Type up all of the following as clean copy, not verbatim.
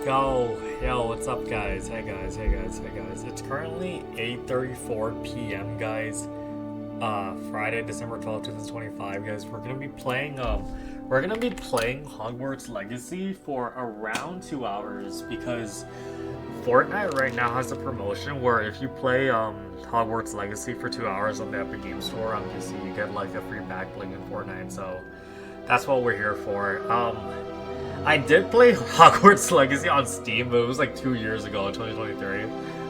Yo, what's up, guys? Hey, guys. It's currently 8:34 p.m., guys. Friday, December 12th, 2025, guys. We're gonna be playing Hogwarts Legacy for around 2 hours because Fortnite right now has a promotion where if you play Hogwarts Legacy for 2 hours on the Epic Game Store on PC, you get like a free back bling in Fortnite. So that's what we're here for. I did play Hogwarts Legacy on Steam, but it was like 2 years ago in 2023,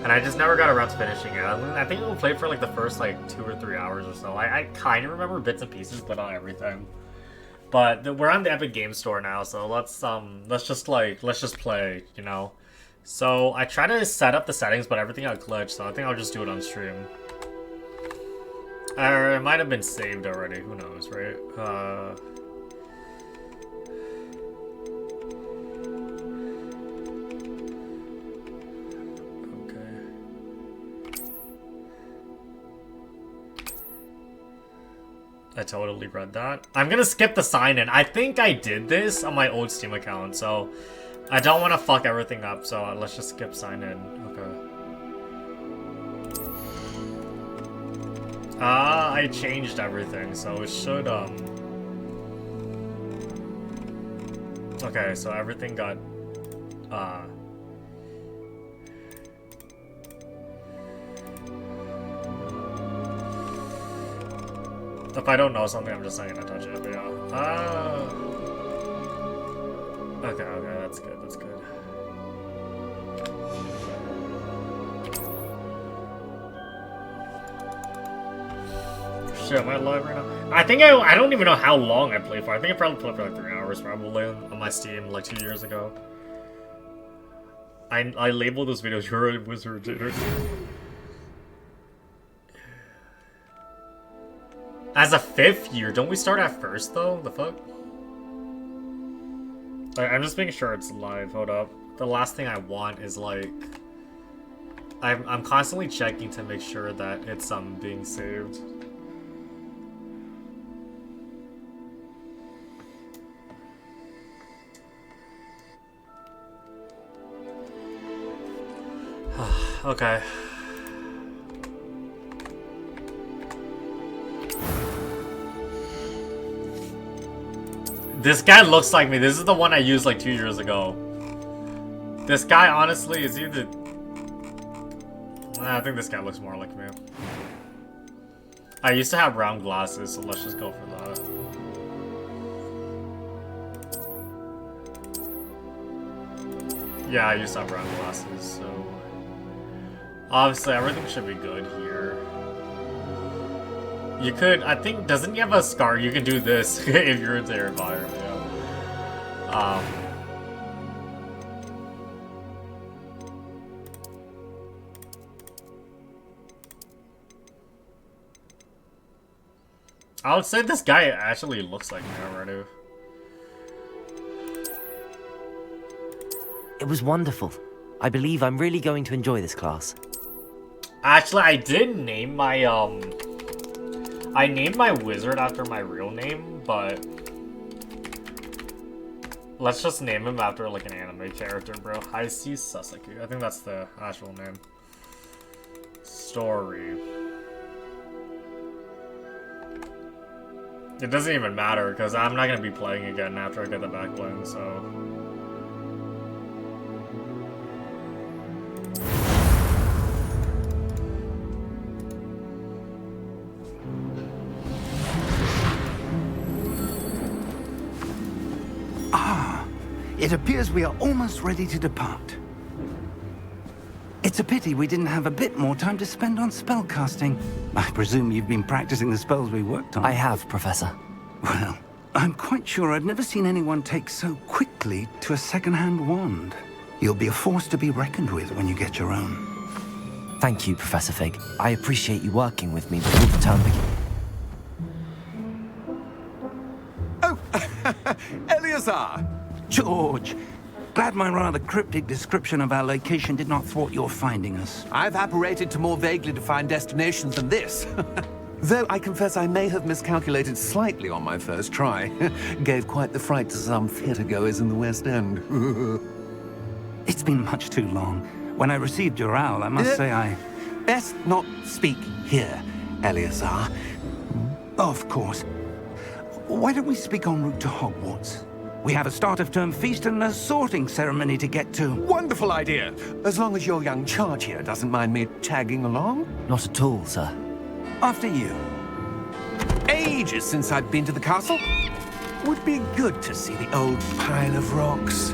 and I just never got around to finishing it. I think we'll play for like the first like 2 or 3 hours or so. I kind of remember bits and pieces, but not everything. But we're on the Epic Game Store now, so let's just play, you know. So I tried to set up the settings, but everything got glitched, so I think I'll just do it on stream. Or it might have been saved already. Who knows, right? I totally read that. I'm gonna skip the sign-in. I think I did this on my old Steam account, so I don't want to fuck everything up, so let's just skip sign-in. Okay. I changed everything, so it should, Okay, so everything got, If I don't know something, I'm just not gonna touch it, but yeah. Okay, that's good, Shit, am I live right now? I think I don't even know how long I played for. I think I probably played for like 3 hours, probably, on my Steam, like 2 years ago. I labeled those videos, "You're a wizard." As a 5th year, don't we start at first though? The fuck? I'm just making sure it's live. Hold up. The last thing I want is like I'm constantly checking to make sure that it's being saved. Okay. This guy looks like me. This is the one I used like 2 years ago. This guy, honestly, is either... I think this guy looks more like me. I used to have round glasses, so let's just go for that. Yeah, I used to have round glasses, so... Obviously, everything should be good here. You could, I think, doesn't he have a scar? You can do this if you're into your fire, yeah. I would say this guy actually looks like me already. It was wonderful. I believe I'm really going to enjoy this class. Actually, I did name my, I named my wizard after my real name, but let's just name him after like an anime character, bro. Haisi Sasaki. I think that's the actual name. Story. It doesn't even matter because I'm not gonna be playing again after I get the back bling, so. It appears we are almost ready to depart. It's a pity we didn't have a bit more time to spend on spellcasting. I presume you've been practicing the spells we worked on. I have, Professor. Well, I'm quite sure I've never seen anyone take so quickly to a second-hand wand. You'll be a force to be reckoned with when you get your own. Thank you, Professor Fig. I appreciate you working with me before the term begins. Oh, Eleazar! George, glad my rather cryptic description of our location did not thwart your finding us. I've apparated to more vaguely defined destinations than this. Though I confess I may have miscalculated slightly on my first try. Gave quite the fright to some theatre-goers in the West End. It's been much too long. When I received your owl, I must say I... Best not speak here, Eleazar. Of course. Why don't we speak en route to Hogwarts? We have a start-of-term feast and a sorting ceremony to get to. Wonderful idea. As long as your young charge here doesn't mind me tagging along. Not at all, sir. After you. Ages since I've been to the castle. Would be good to see the old pile of rocks.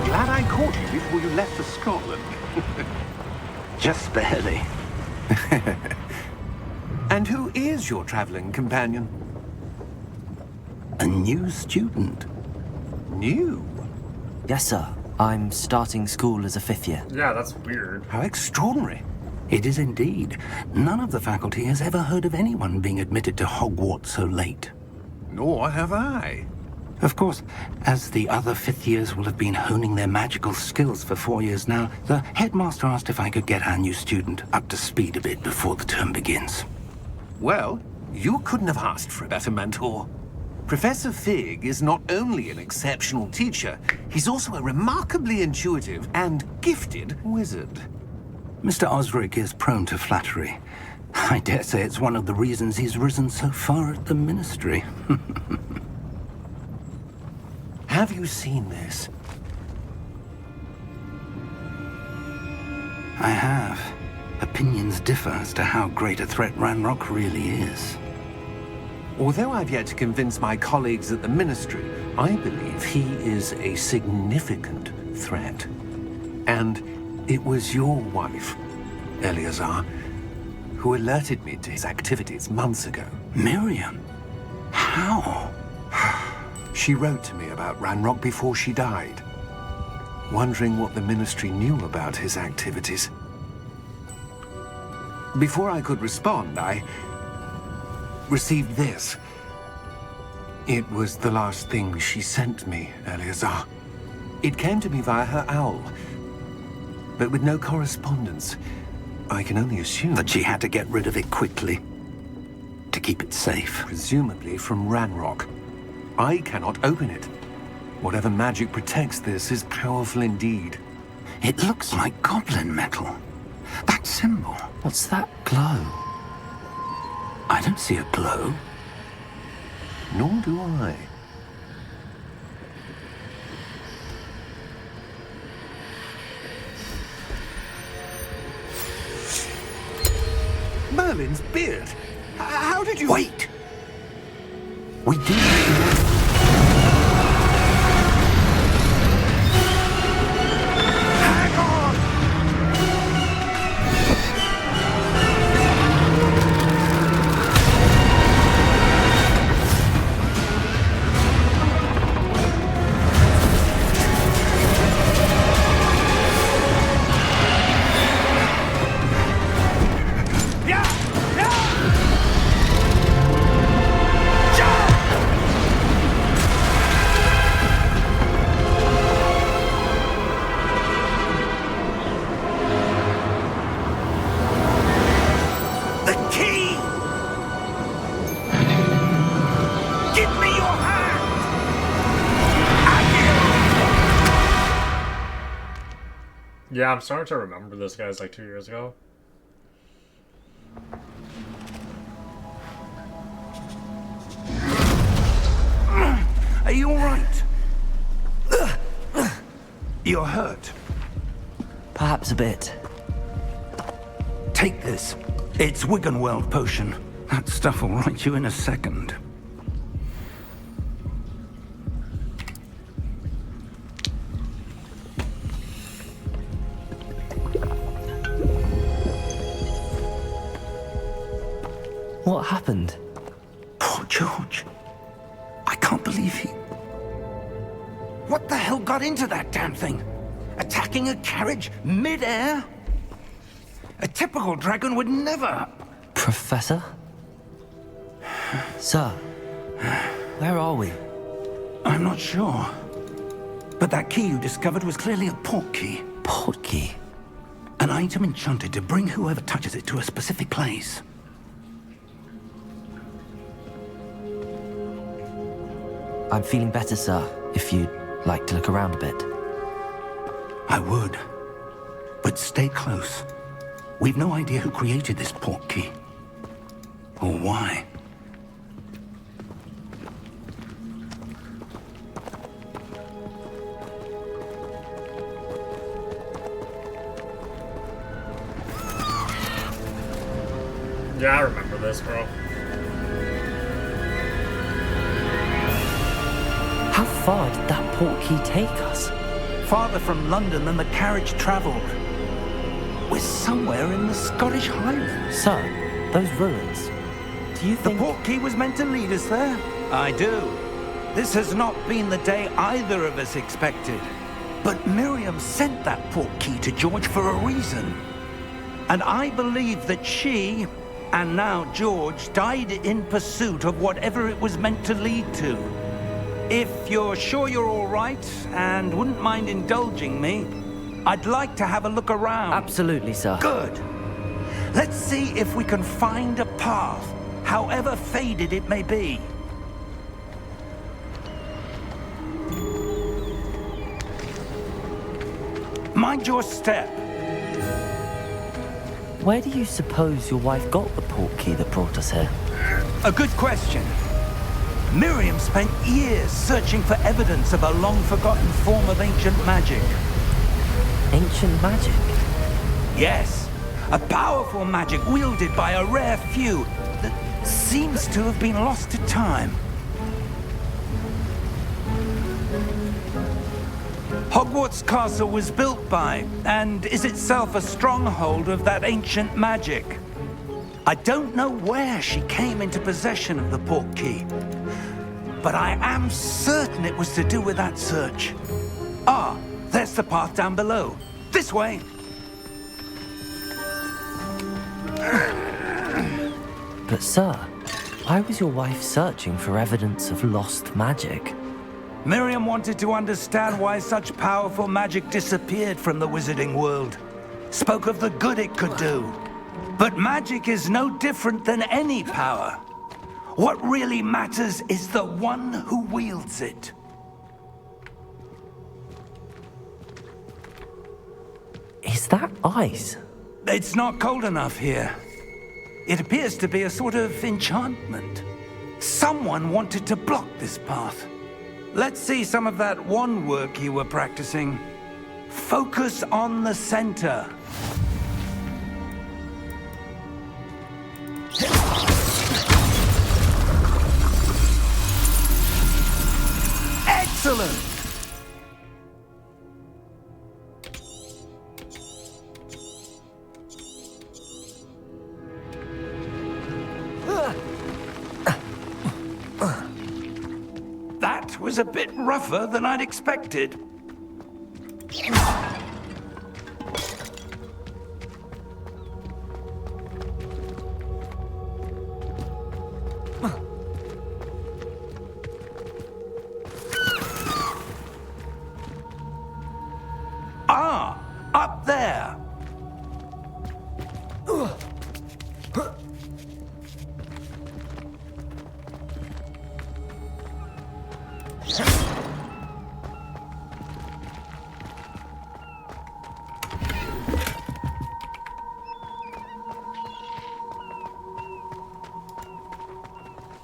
Glad I caught you before you left for Scotland. Just barely. And who is your traveling companion? A new student. New? Yes, sir. I'm starting school as a 5th year. Yeah, that's weird. How extraordinary. It is indeed. None of the faculty has ever heard of anyone being admitted to Hogwarts so late. Nor have I. Of course, as the other 5th years will have been honing their magical skills for 4 years now, the headmaster asked if I could get our new student up to speed a bit before the term begins. Well, you couldn't have asked for a better mentor. Professor Fig is not only an exceptional teacher, he's also a remarkably intuitive and gifted wizard. Mr. Osric is prone to flattery. I dare say it's one of the reasons he's risen so far at the Ministry. Have you seen this? I have. Opinions differ as to how great a threat Ranrock really is. Although I've yet to convince my colleagues at the Ministry, I believe he is a significant threat. And it was your wife, Eleazar, who alerted me to his activities months ago. Miriam? How? She wrote to me about Ranrock before she died, wondering what the Ministry knew about his activities. Before I could respond, I received this. It was the last thing she sent me, Eleazar. It came to me via her owl, but with no correspondence. I can only assume That she had to get rid of it quickly. To keep it safe. presumably from Ranrock. I cannot open it. Whatever magic protects this is powerful indeed. It looks like goblin metal. That symbol. What's that glow? I don't see a glow. Nor do I. Merlin's beard. How did you... Wait! We do. Hang on! The key! Give me your hand! Yeah, I'm starting to remember this guy's like 2 years ago. right. You're hurt. Perhaps a bit. Take this. It's Wiggenweld potion. That stuff will right you in a second. What happened? Poor George. I can't believe he... What the hell got into that damn thing? Attacking a carriage mid-air? A typical dragon would never... Professor? Sir, where are we? I'm not sure. But that key you discovered was clearly a port key. Port key? An item enchanted to bring whoever touches it to a specific place. I'm feeling better, sir, if you'd like to look around a bit. I would. But stay close. We've no idea who created this port key. Or why. Yeah, I remember this, bro. How far did that port key take us? Farther from London than the carriage traveled. We're somewhere in the Scottish Highlands. Sir, those ruins. Do you The think... port key was meant to lead us there? I do. This has not been the day either of us expected. But Miriam sent that port key to George for a reason. And I believe that she, and now George, died in pursuit of whatever it was meant to lead to. If you're sure you're all right, and wouldn't mind indulging me, I'd like to have a look around. Absolutely, sir. Good. Let's see if we can find a path, however faded it may be. Mind your step. Where do you suppose your wife got the port key that brought us here? A good question. Miriam spent years searching for evidence of a long-forgotten form of ancient magic. Ancient magic? Yes, a powerful magic wielded by a rare few that seems to have been lost to time. Hogwarts Castle was built by, and is itself a stronghold of that ancient magic. I don't know where she came into possession of the port key, but I am certain it was to do with that search. Ah, there's the path down below. This way. But sir, why was your wife searching for evidence of lost magic? Miriam wanted to understand why such powerful magic disappeared from the wizarding world. Spoke of the good it could do. But magic is no different than any power. What really matters is the one who wields it. Is that ice? It's not cold enough here. It appears to be a sort of enchantment. Someone wanted to block this path. Let's see some of that wand work you were practicing. Focus on the center. Excellent! That was a bit rougher than I'd expected. Ah, up there.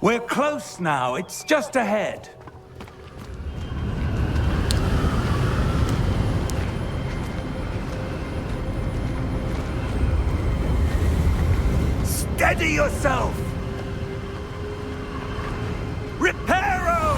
We're close now. It's just ahead. Steady yourself! Reparo!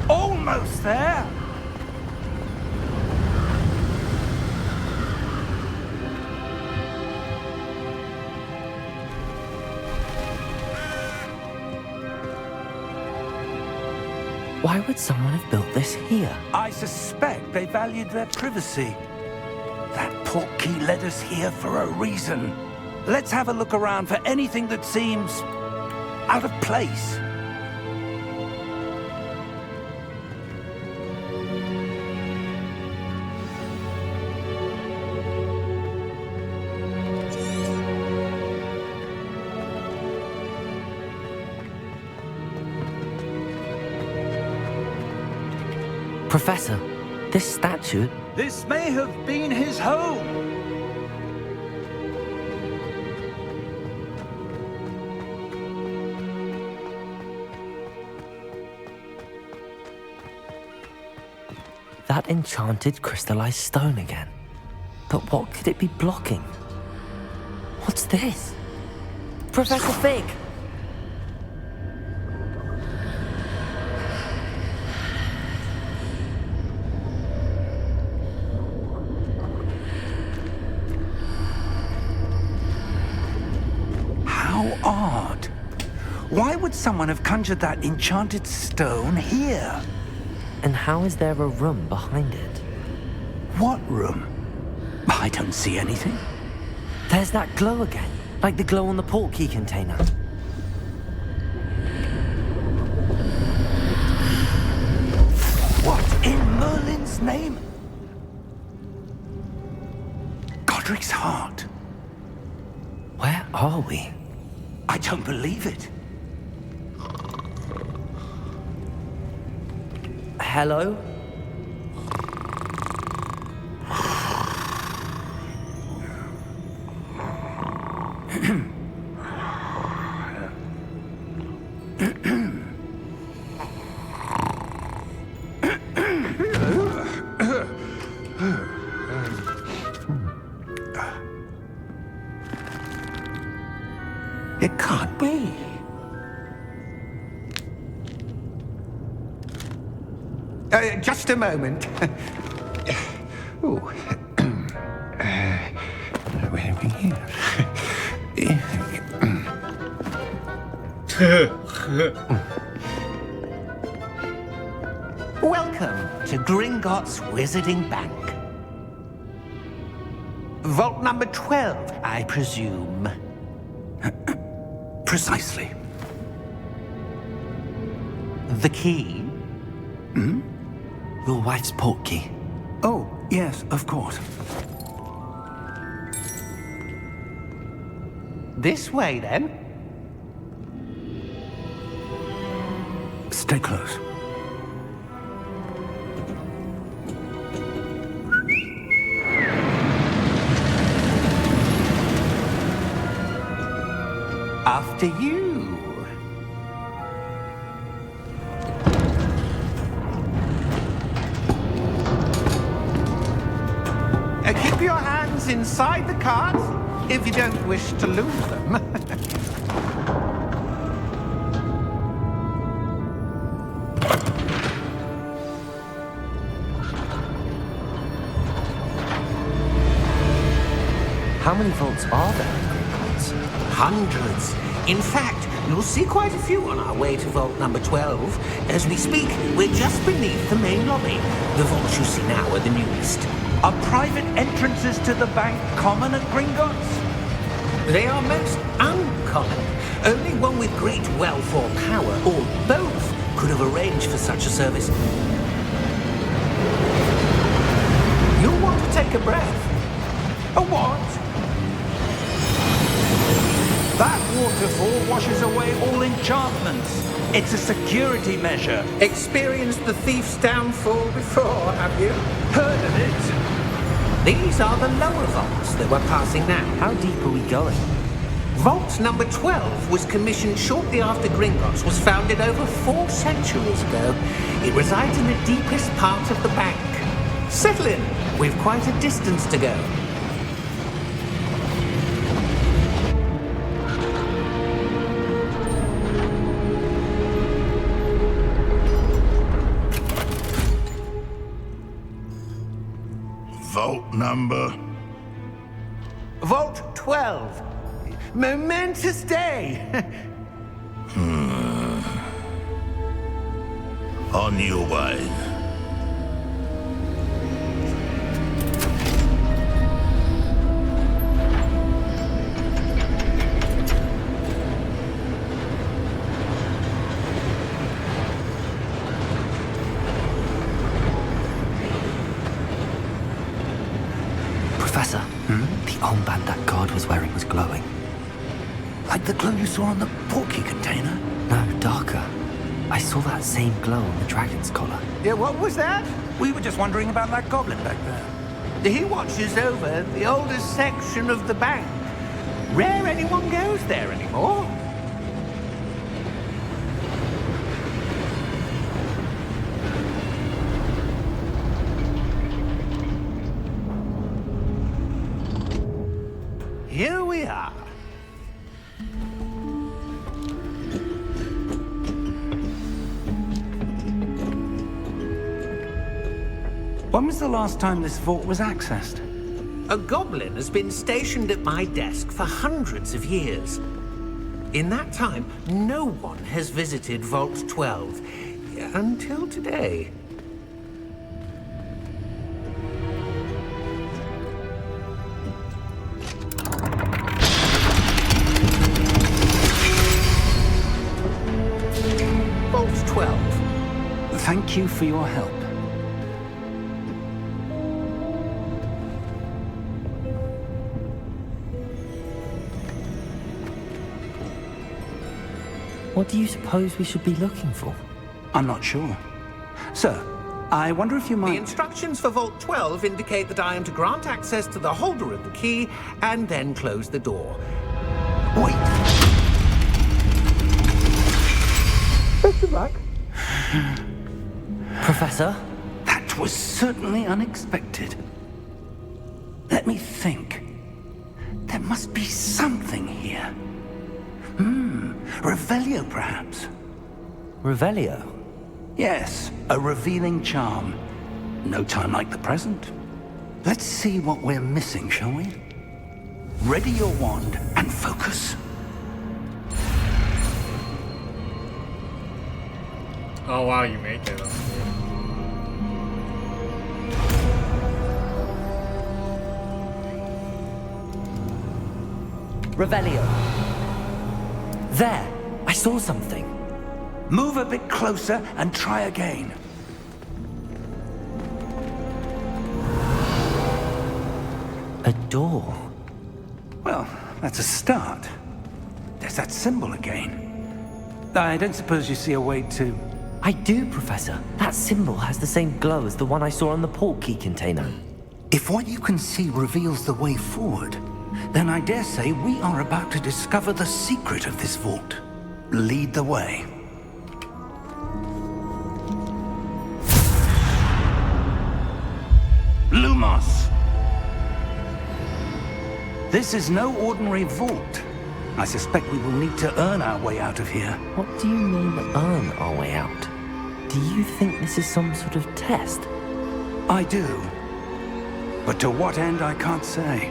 Almost there! Why would someone have built this here? I suspect they valued their privacy. That portkey led us here for a reason. Let's have a look around for anything that seems out of place. Professor, this statue... This may have been his home. That enchanted crystallized stone again. But what could it be blocking? What's this? Professor Fig! How odd. Why would someone have conjured that enchanted stone here? And how is there a room behind it? What room? I don't see anything. There's that glow again, like the glow on the portkey container. What in Merlin's name? Godric's heart. Where are we? I don't believe it. Hello? It can't be. Just a moment. Oh. Where are we here? Welcome to Gringotts Wizarding Bank. Vault number 12, I presume. Precisely. The key? Your wife's portkey. Oh, yes, of course. This way, then. Stay close. After you. Keep your hands inside the cart if you don't wish to lose them. How many vaults are there in Gringotts? Hundreds. In fact, you'll see quite a few on our way to vault number 12. As we speak, we're just beneath the main lobby. The vaults you see now are the newest. Are private entrances to the bank common at Gringotts? They are most uncommon. Only one with great wealth or power, or both, could have arranged for such a service. You'll want to take a breath. A what? That waterfall washes away all enchantments. It's a security measure. Experienced the thief's downfall before, have you? Heard of it? These are the lower vaults that we're passing now. How deep are we going? Vault number 12 was commissioned shortly after Gringotts was founded over 4 centuries ago. It resides in the deepest part of the bank. Settle in. We've quite a distance to go. Vault number? Vault 12. Momentous day. On your way. Professor, the armband that guard was wearing was glowing. Like the glow you saw on the porky container? No, darker. I saw that same glow on the dragon's collar. Yeah, what was that? We were just wondering about that goblin back there. He watches over the oldest section of the bank. Rare anyone goes there anymore. Here we are. When was the last time this vault was accessed? A goblin has been stationed at my desk for hundreds of years. In that time, no one has visited Vault 12 until today. Vault 12. Thank you for your help. What do you suppose we should be looking for? I'm not sure. Sir, I wonder if you The might... instructions for Vault 12 indicate that I am to grant access to the holder of the key and then close the door. Wait! Best of luck. Professor? That was certainly unexpected. Let me think. There must be something here. Revelio, perhaps? Revelio? Yes, a revealing charm. No time like the present. Let's see what we're missing, shall we? Ready your wand and focus. Oh wow, you make it. Revelio. There! I saw something. Move a bit closer and try again. A door. Well, that's a start. There's that symbol again. I don't suppose you see a way to... I do, Professor. That symbol has the same glow as the one I saw on the port key container. If what you can see reveals the way forward, then I dare say we are about to discover the secret of this vault. Lead the way. Lumos! This is no ordinary vault. I suspect we will need to earn our way out of here. What do you mean, earn our way out? Do you think this is some sort of test? I do. But to what end, I can't say.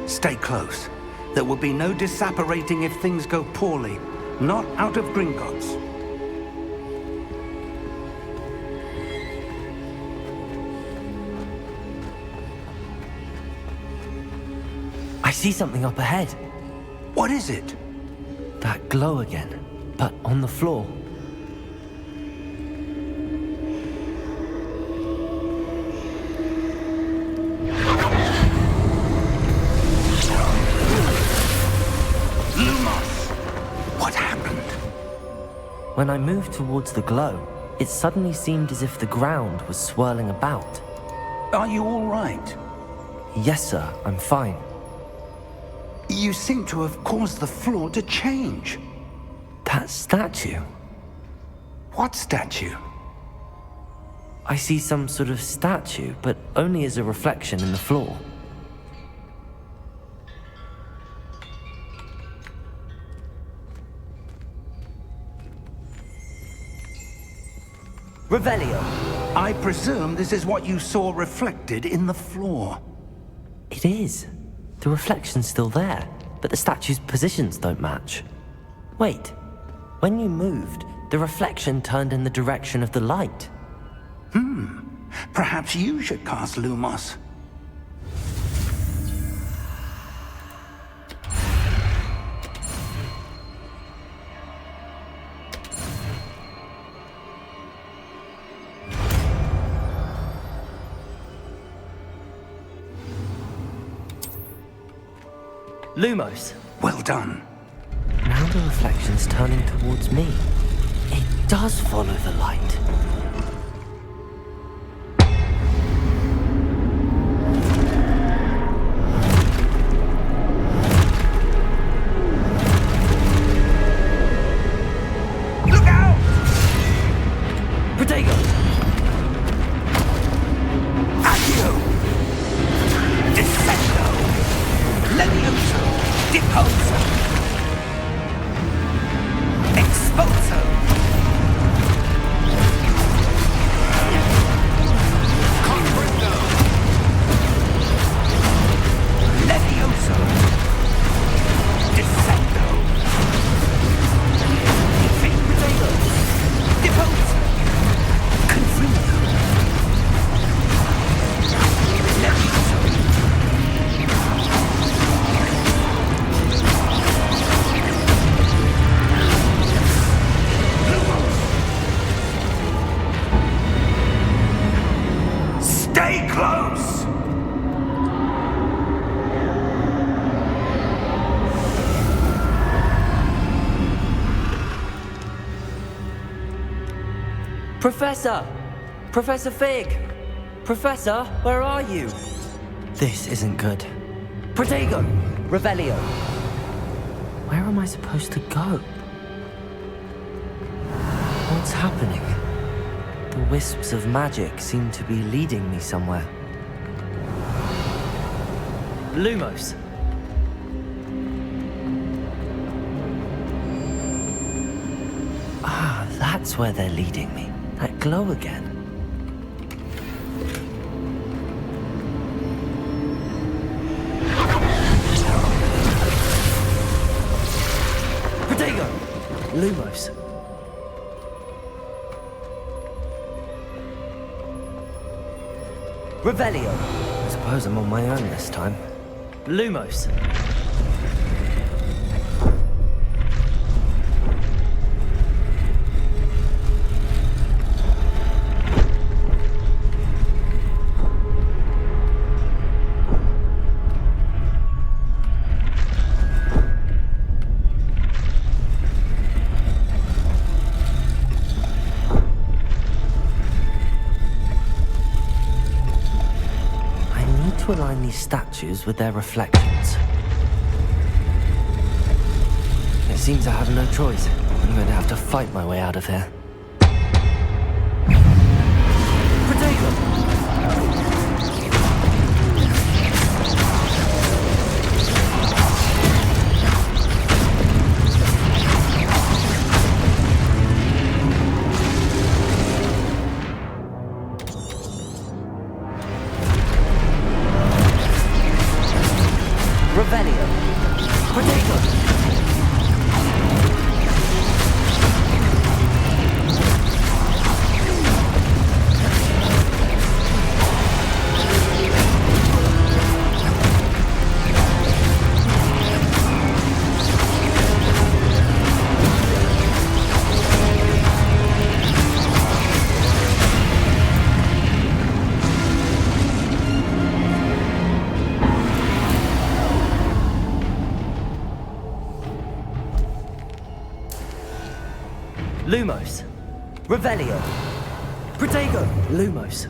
Stay close. There will be no disapparating if things go poorly. Not out of Gringotts. I see something up ahead. What is it? That glow again, but on the floor. Lumos! What happened? When I moved towards the glow, it suddenly seemed as if the ground was swirling about. Are you all right? Yes, sir, I'm fine. You seem to have caused the floor to change. That statue? What statue? I see some sort of statue, but only as a reflection in the floor. Revelio. I presume this is what you saw reflected in the floor. It is. The reflection's still there, but the statue's positions don't match. Wait. When you moved, the reflection turned in the direction of the light. Perhaps you should cast Lumos. Lumos. Well done. Now the reflection's turning towards me. It does follow the light. Look out! Protego! Accio! Descendo! Levioso! Deposo! Expulso! Comprendo! Levioso! Descendo! Protego! Deposo! Confringo! Levioso! Stay close! Professor! Professor Fig! Professor, where are you? This isn't good. Protego! Revelio! Where am I supposed to go? What's happening? The wisps of magic seem to be leading me somewhere. Lumos! Ah, that's where they're leading me. That glow again. Protego! Lumos. Revelio. I suppose I'm on my own this time. Lumos. To align these statues with their reflections. It seems I have no choice. I'm going to have to fight my way out of here. Protego! Revelio. Protego. Lumos. Revelio. Protego. Lumos.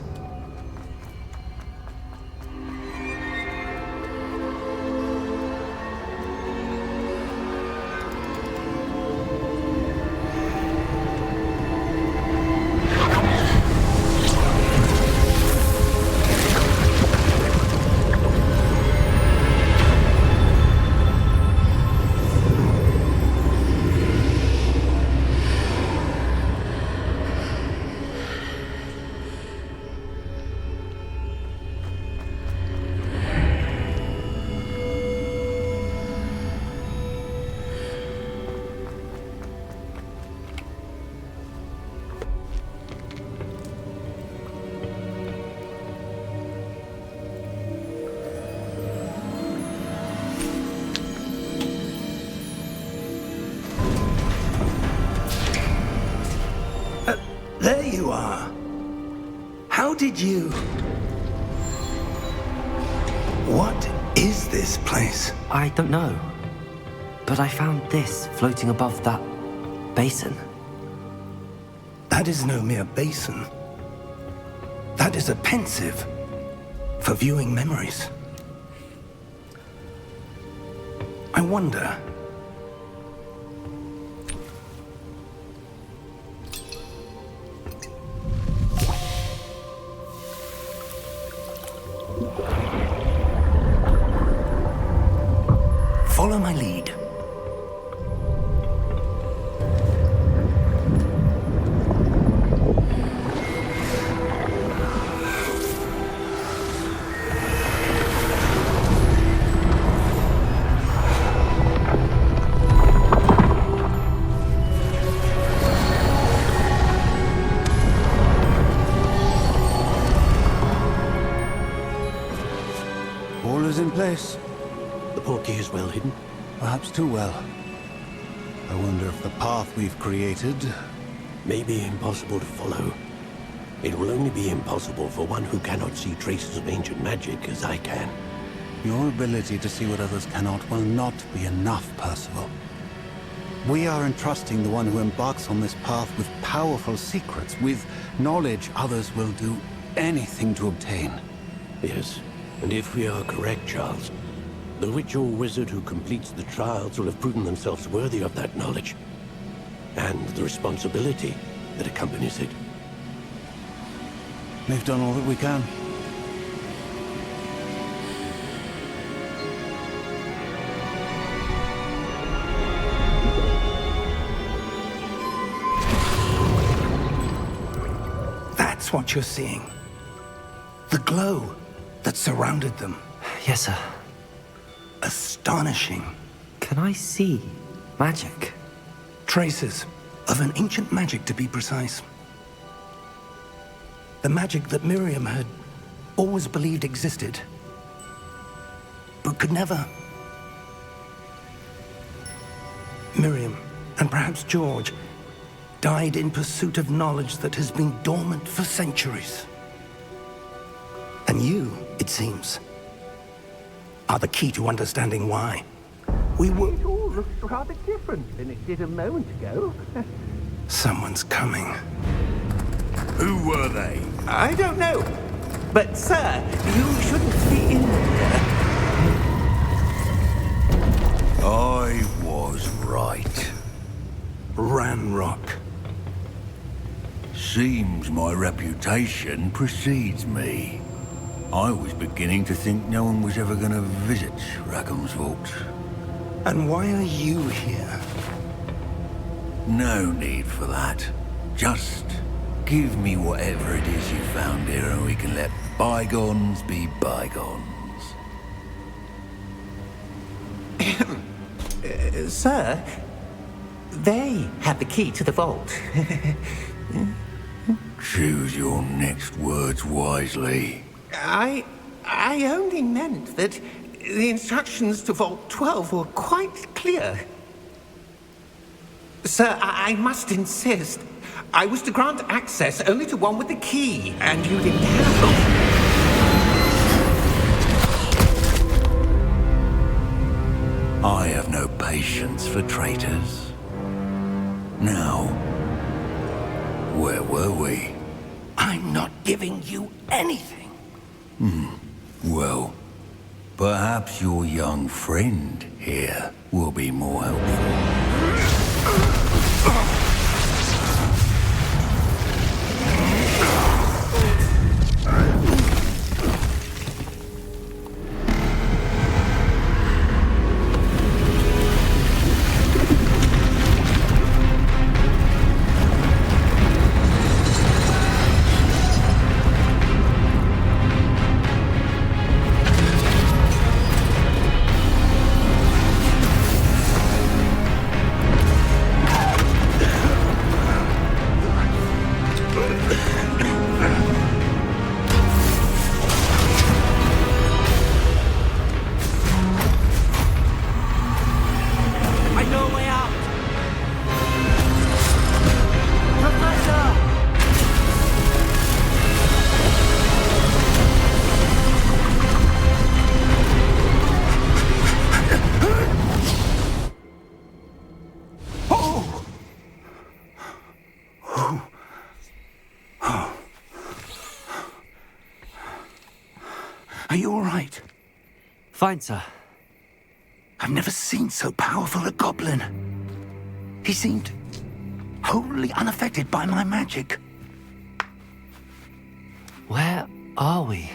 are. How did you... What is this place? I don't know. But I found this floating above that basin. That is no mere basin. That is a pensive for viewing memories. I wonder... Follow my lead. All is in place. The portkey is well hidden. Perhaps too well. I wonder if the path we've created... May be impossible to follow. It will only be impossible for one who cannot see traces of ancient magic as I can. Your ability to see what others cannot will not be enough, Percival. We are entrusting the one who embarks on this path with powerful secrets, with knowledge others will do anything to obtain. Yes, and if we are correct, Charles, the witch or wizard who completes the trials will have proven themselves worthy of that knowledge, and the responsibility that accompanies it. We've done all that we can. That's what you're seeing. The glow that surrounded them. Yes, sir. Astonishing. Can I see magic? Traces of an ancient magic, to be precise. The magic that Miriam had always believed existed, but could never. Miriam, and perhaps George, died in pursuit of knowledge that has been dormant for centuries. And you, it seems, are the key to understanding why. We were... It all looks rather different than it did a moment ago. Someone's coming. Who were they? I don't know. But, sir, you shouldn't be in there. I was right. Ranrock. Seems my reputation precedes me. I was beginning to think no one was ever going to visit Rackham's vault. And why are you here? No need for that. Just give me whatever it is you found here and we can let bygones be bygones. Sir, they have the key to the vault. Choose your next words wisely. I only meant that the instructions to Vault 12 were quite clear. Sir, I must insist. I was to grant access only to one with the key, and you didn't have I have no patience for traitors. Now, where were we? I'm not giving you anything. Well, perhaps your young friend here will be more helpful. Fine, sir. I've never seen so powerful a goblin. He seemed wholly unaffected by my magic. Where are we?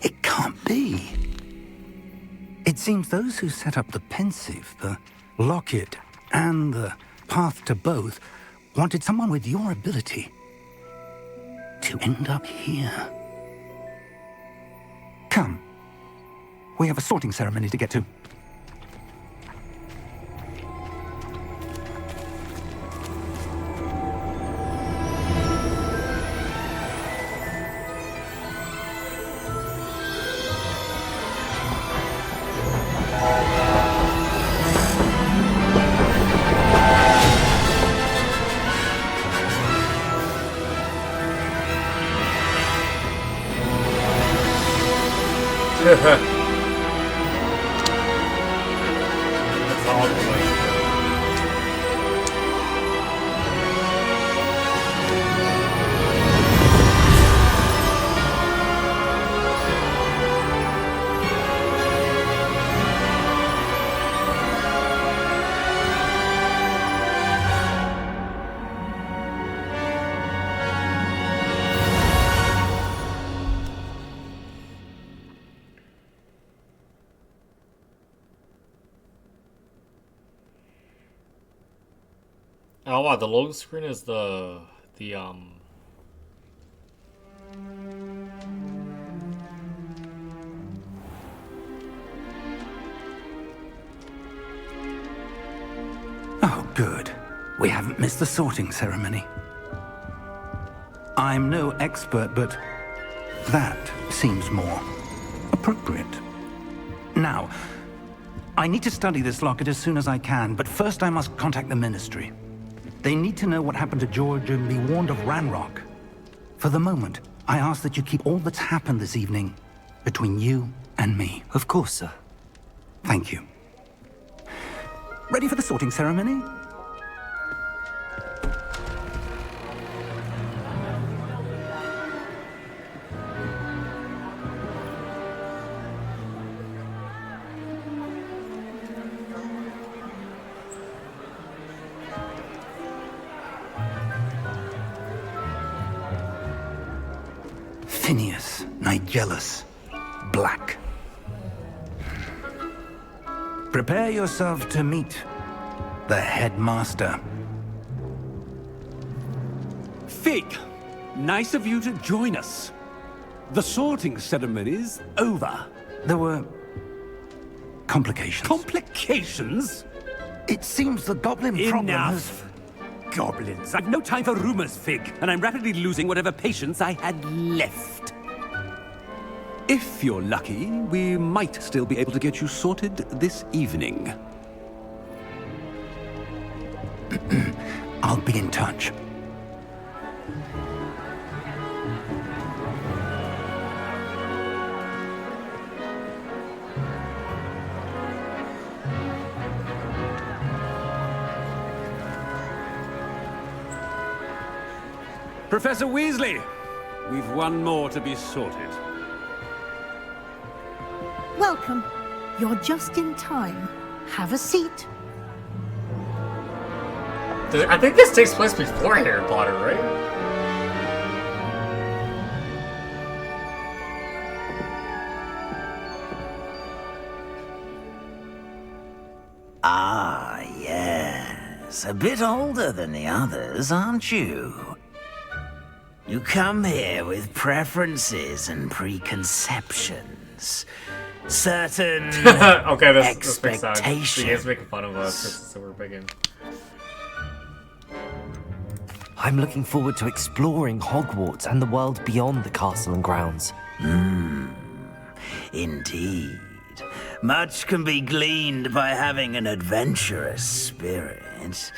It can't be. It seems those who set up the pensive, the locket, and the path to both wanted someone with your ability to end up here. Come. We have a sorting ceremony to get to. That's all the way. Oh wow, the loading screen is the Oh, good. We haven't missed the sorting ceremony. I'm no expert, but that seems more appropriate. Now, I need to study this locket as soon as I can, but first I must contact the Ministry. They need to know what happened to George and be warned of Ranrock. For the moment, I ask that you keep all that's happened this evening between you and me. Of course, sir. Thank you. Ready for the sorting ceremony? Phineas, Nigellus, Black. Prepare yourself to meet the headmaster. Fig, nice of you to join us. The sorting ceremony's over. There were complications. Complications? It seems the goblin problem has... Enough. Goblins. I've no time for rumors, Fig, and I'm rapidly losing whatever patience I had left. If you're lucky, we might still be able to get you sorted this evening. I'll be in touch. Professor Weasley, we've one more to be sorted. Welcome. You're just in time. Have a seat. I think this takes place before Harry Potter, right? Ah, yes. A bit older than the others, aren't you? You come here with preferences and preconceptions. Certain okay, this makes sense. expectations. He is making fun of us, so we're begging. I'm looking forward to exploring Hogwarts and the world beyond the castle and grounds. Indeed. Much can be gleaned by having an adventurous spirit,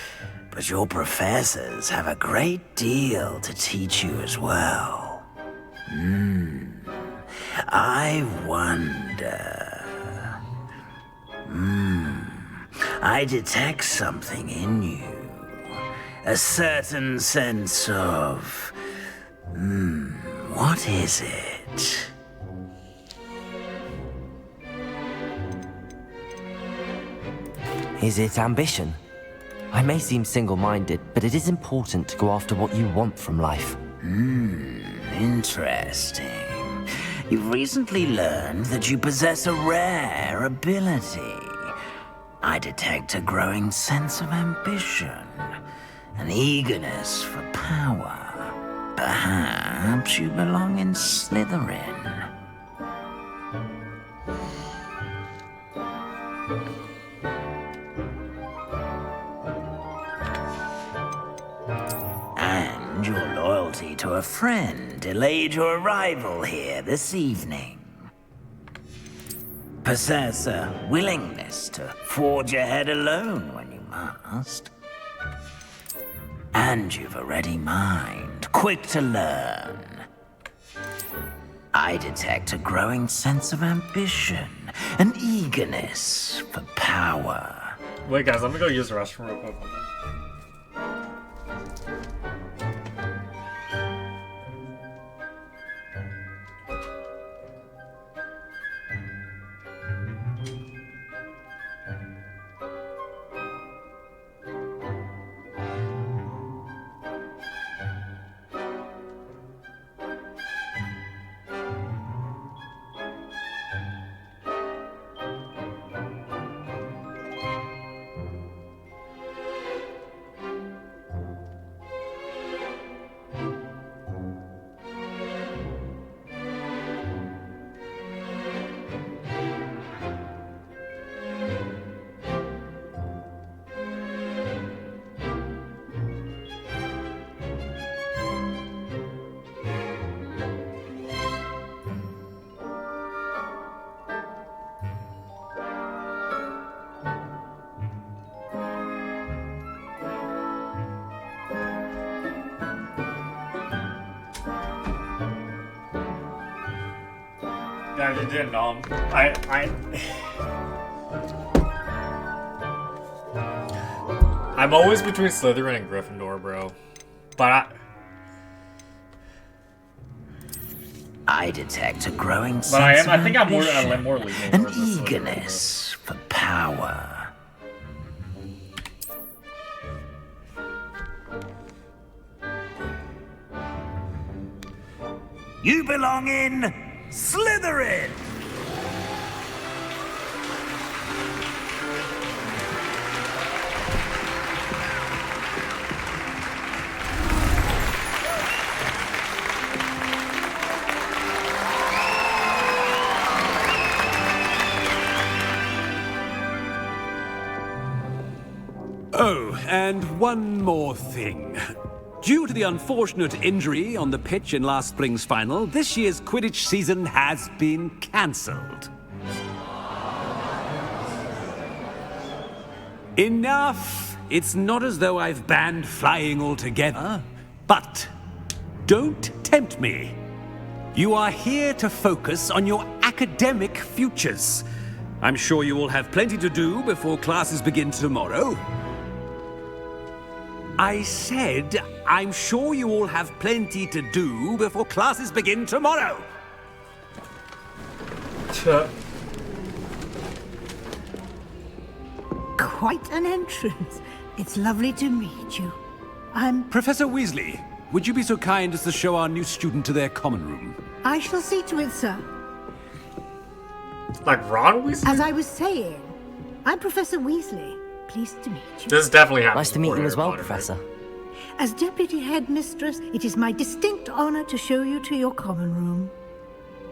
but your professors have a great deal to teach you as well. I wonder... I detect something in you. A certain sense of... what is it? Is it ambition? I may seem single-minded, but it is important to go after what you want from life. Interesting. You've recently learned that you possess a rare ability. I detect a growing sense of ambition, an eagerness for power. Perhaps you belong in Slytherin. And your loyalty to a friend delayed your arrival here this evening. Possess a willingness to forge ahead alone when you must. And you've a ready mind, quick to learn. I detect a growing sense of ambition, an eagerness for power. Wait, guys, let me go use the restroom real quick. Guys, you didn't know. I'm always between Slytherin and Gryffindor, bro. But I detect a growing sense I think I'm ambition, more leaning an towards the Slytherin, eagerness for power. You belong in Slytherin! Oh, and one more thing. Due to the unfortunate injury on the pitch in last spring's final, this year's Quidditch season has been cancelled. Enough! It's not as though I've banned flying altogether, but don't tempt me. You are here to focus on your academic futures. I'm sure you will have plenty to do before classes begin tomorrow. I said, I'm sure you all have plenty to do before classes begin tomorrow. Quite an entrance. It's lovely to meet you. I'm... Professor Weasley, would you be so kind as to show our new student to their common room? I shall see to it, sir. Like Ron Weasley? As I was saying, I'm Professor Weasley. Pleased to meet you. This definitely happens. Nice to meet you before as well, Harry Potter, Professor. As Deputy Headmistress, it is my distinct honor to show you to your common room.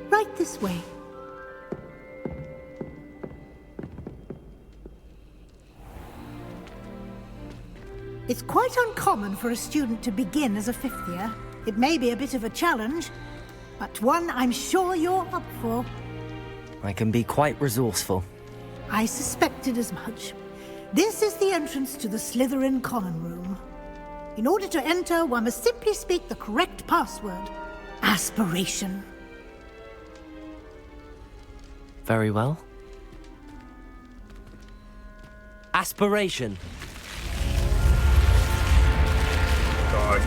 Right this way. It's quite uncommon for a student to begin as a fifth year. It may be a bit of a challenge, but one I'm sure you're up for. I can be quite resourceful. I suspected as much. This is the entrance to the Slytherin common room. In order to enter, one must simply speak the correct password. Aspiration. Very well. Aspiration. God.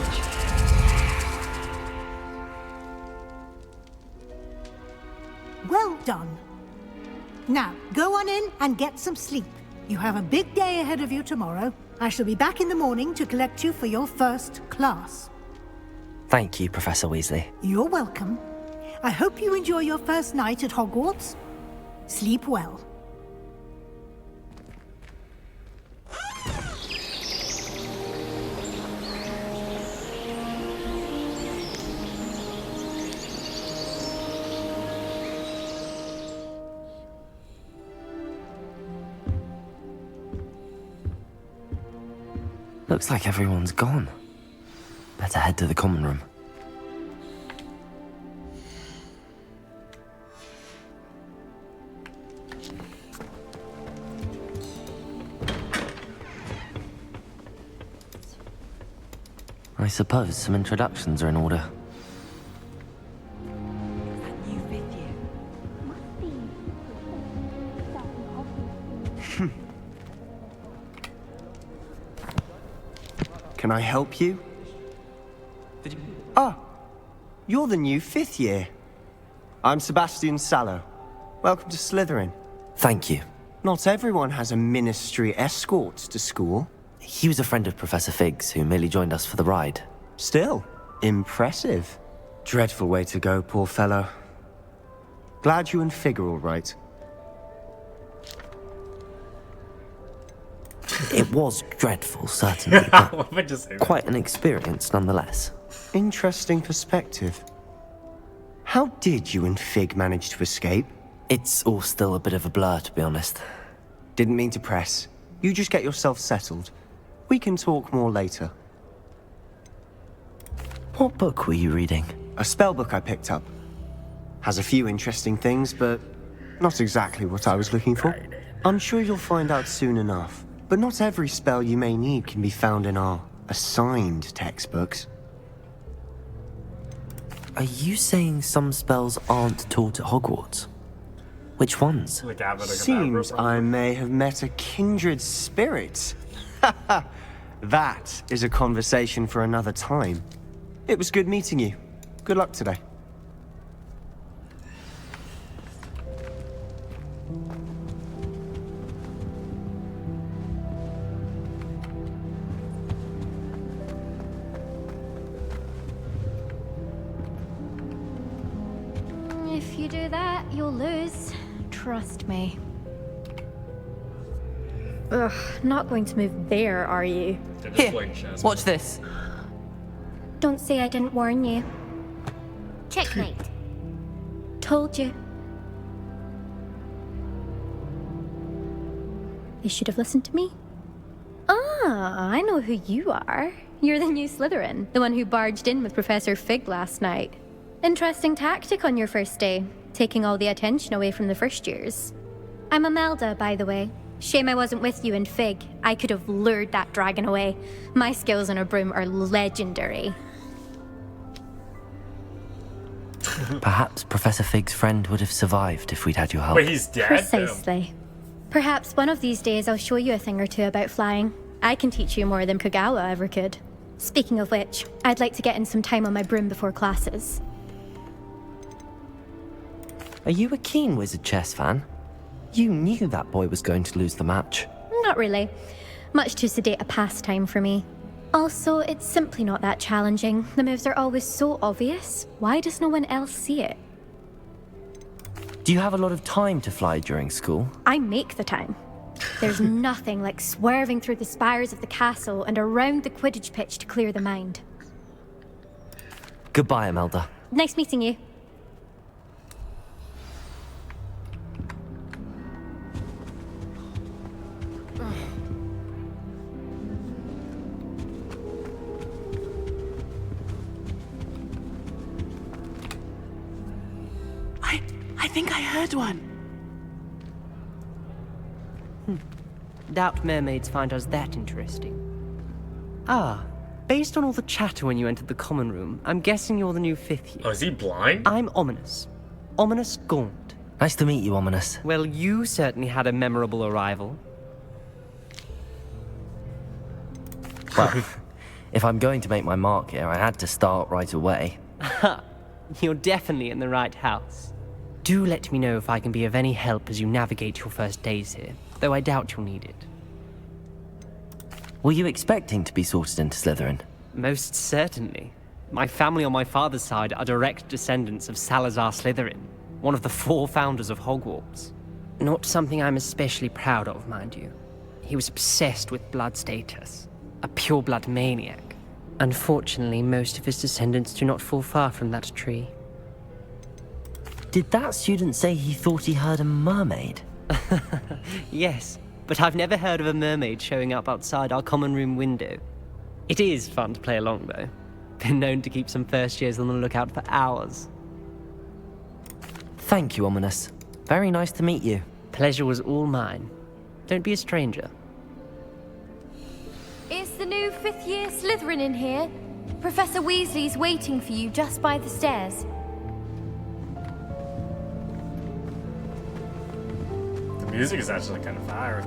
Well done. Now, go on in and get some sleep. You have a big day ahead of you tomorrow. I shall be back in the morning to collect you for your first class. Thank you, Professor Weasley. You're welcome. I hope you enjoy your first night at Hogwarts. Sleep well. Looks like everyone's gone. Better head to the common room. I suppose some introductions are in order. Can I help you? Ah, you're the new 5th year. I'm Sebastian Sallow. Welcome to Slytherin. Thank you. Not everyone has a ministry escort to school. He was a friend of Professor Fig's who merely joined us for the ride. Still, impressive. Dreadful way to go, poor fellow. Glad you and Fig are all right. It was dreadful, certainly, but quite an experience nonetheless. Interesting perspective. How did you and Fig manage to escape? It's all still a bit of a blur, to be honest. Didn't mean to press. You just get yourself settled. We can talk more later. What book were you reading? A spell book I picked up. Has a few interesting things, but not exactly what I was looking for. I'm sure you'll find out soon enough. But not every spell you may need can be found in our assigned textbooks. Are you saying some spells aren't taught at Hogwarts? Which ones? Seems I may have met a kindred spirit. That is a conversation for another time. It was good meeting you. Good luck today. If you do that, you'll lose. Trust me. Ugh, not going to move there, are you? Here, watch this. Don't say I didn't warn you. Checkmate. Told you. You should have listened to me. Ah, I know who you are. You're the new Slytherin, the one who barged in with Professor Fig last night. Interesting tactic on your first day, taking all the attention away from the first years. I'm Imelda, by the way. Shame I wasn't with you in Fig. I could have lured that dragon away. My skills on a broom are legendary. Perhaps Professor Fig's friend would have survived if we'd had your help. Wait, he's dead? Precisely. Perhaps one of these days I'll show you a thing or two about flying. I can teach you more than Kogawa ever could. Speaking of which, I'd like to get in some time on my broom before classes. Are you a keen Wizard chess fan? You knew that boy was going to lose the match. Not really. Much too sedate a pastime for me. Also, it's simply not that challenging. The moves are always so obvious. Why does no one else see it? Do you have a lot of time to fly during school? I make the time. There's nothing like swerving through the spires of the castle and around the Quidditch pitch to clear the mind. Goodbye, Imelda. Nice meeting you. I think I heard one. Doubt mermaids find us that interesting. Ah, based on all the chatter when you entered the common room, I'm guessing you're the new 5th year. Oh, is he blind? I'm Ominous. Ominous Gaunt. Nice to meet you, Ominous. Well, you certainly had a memorable arrival. Well, if I'm going to make my mark here, I had to start right away. You're definitely in the right house. Do let me know if I can be of any help as you navigate your first days here. though I doubt you'll need it. Were you expecting to be sorted into Slytherin? Most certainly. My family on my father's side are direct descendants of Salazar Slytherin, one of the 4 founders of Hogwarts. Not something I'm especially proud of, mind you. He was obsessed with blood status, a pure-blood maniac. Unfortunately, most of his descendants do not fall far from that tree. Did that student say he thought he heard a mermaid? Yes, but I've never heard of a mermaid showing up outside our common room window. It is fun to play along, though. Been known to keep some first years on the lookout for hours. Thank you, Ominous. Very nice to meet you. Pleasure was all mine. Don't be a stranger. Is the new 5th year Slytherin in here? Professor Weasley's waiting for you just by the stairs. The music is actually kind of fire.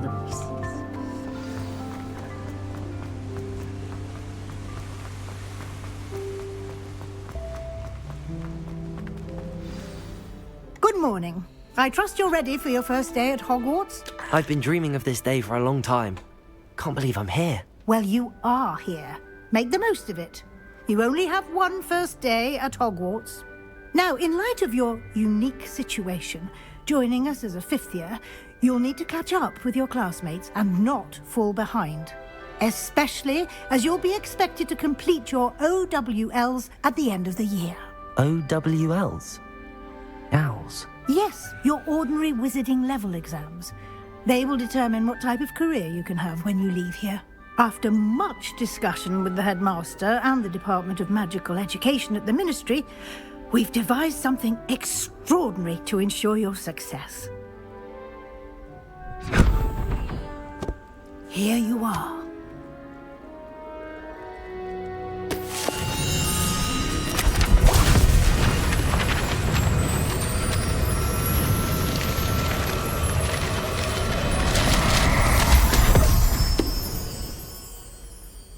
Good morning. I trust you're ready for your first day at Hogwarts? I've been dreaming of this day for a long time. Can't believe I'm here. Well, you are here. Make the most of it. You only have one first day at Hogwarts. Now, in light of your unique situation, joining us as a 5th year, you'll need to catch up with your classmates and not fall behind. Especially as you'll be expected to complete your OWLs at the end of the year. OWLs? Owls? Yes, your ordinary wizarding level exams. They will determine what type of career you can have when you leave here. After much discussion with the headmaster and the Department of Magical Education at the Ministry, we've devised something extraordinary to ensure your success. Here you are.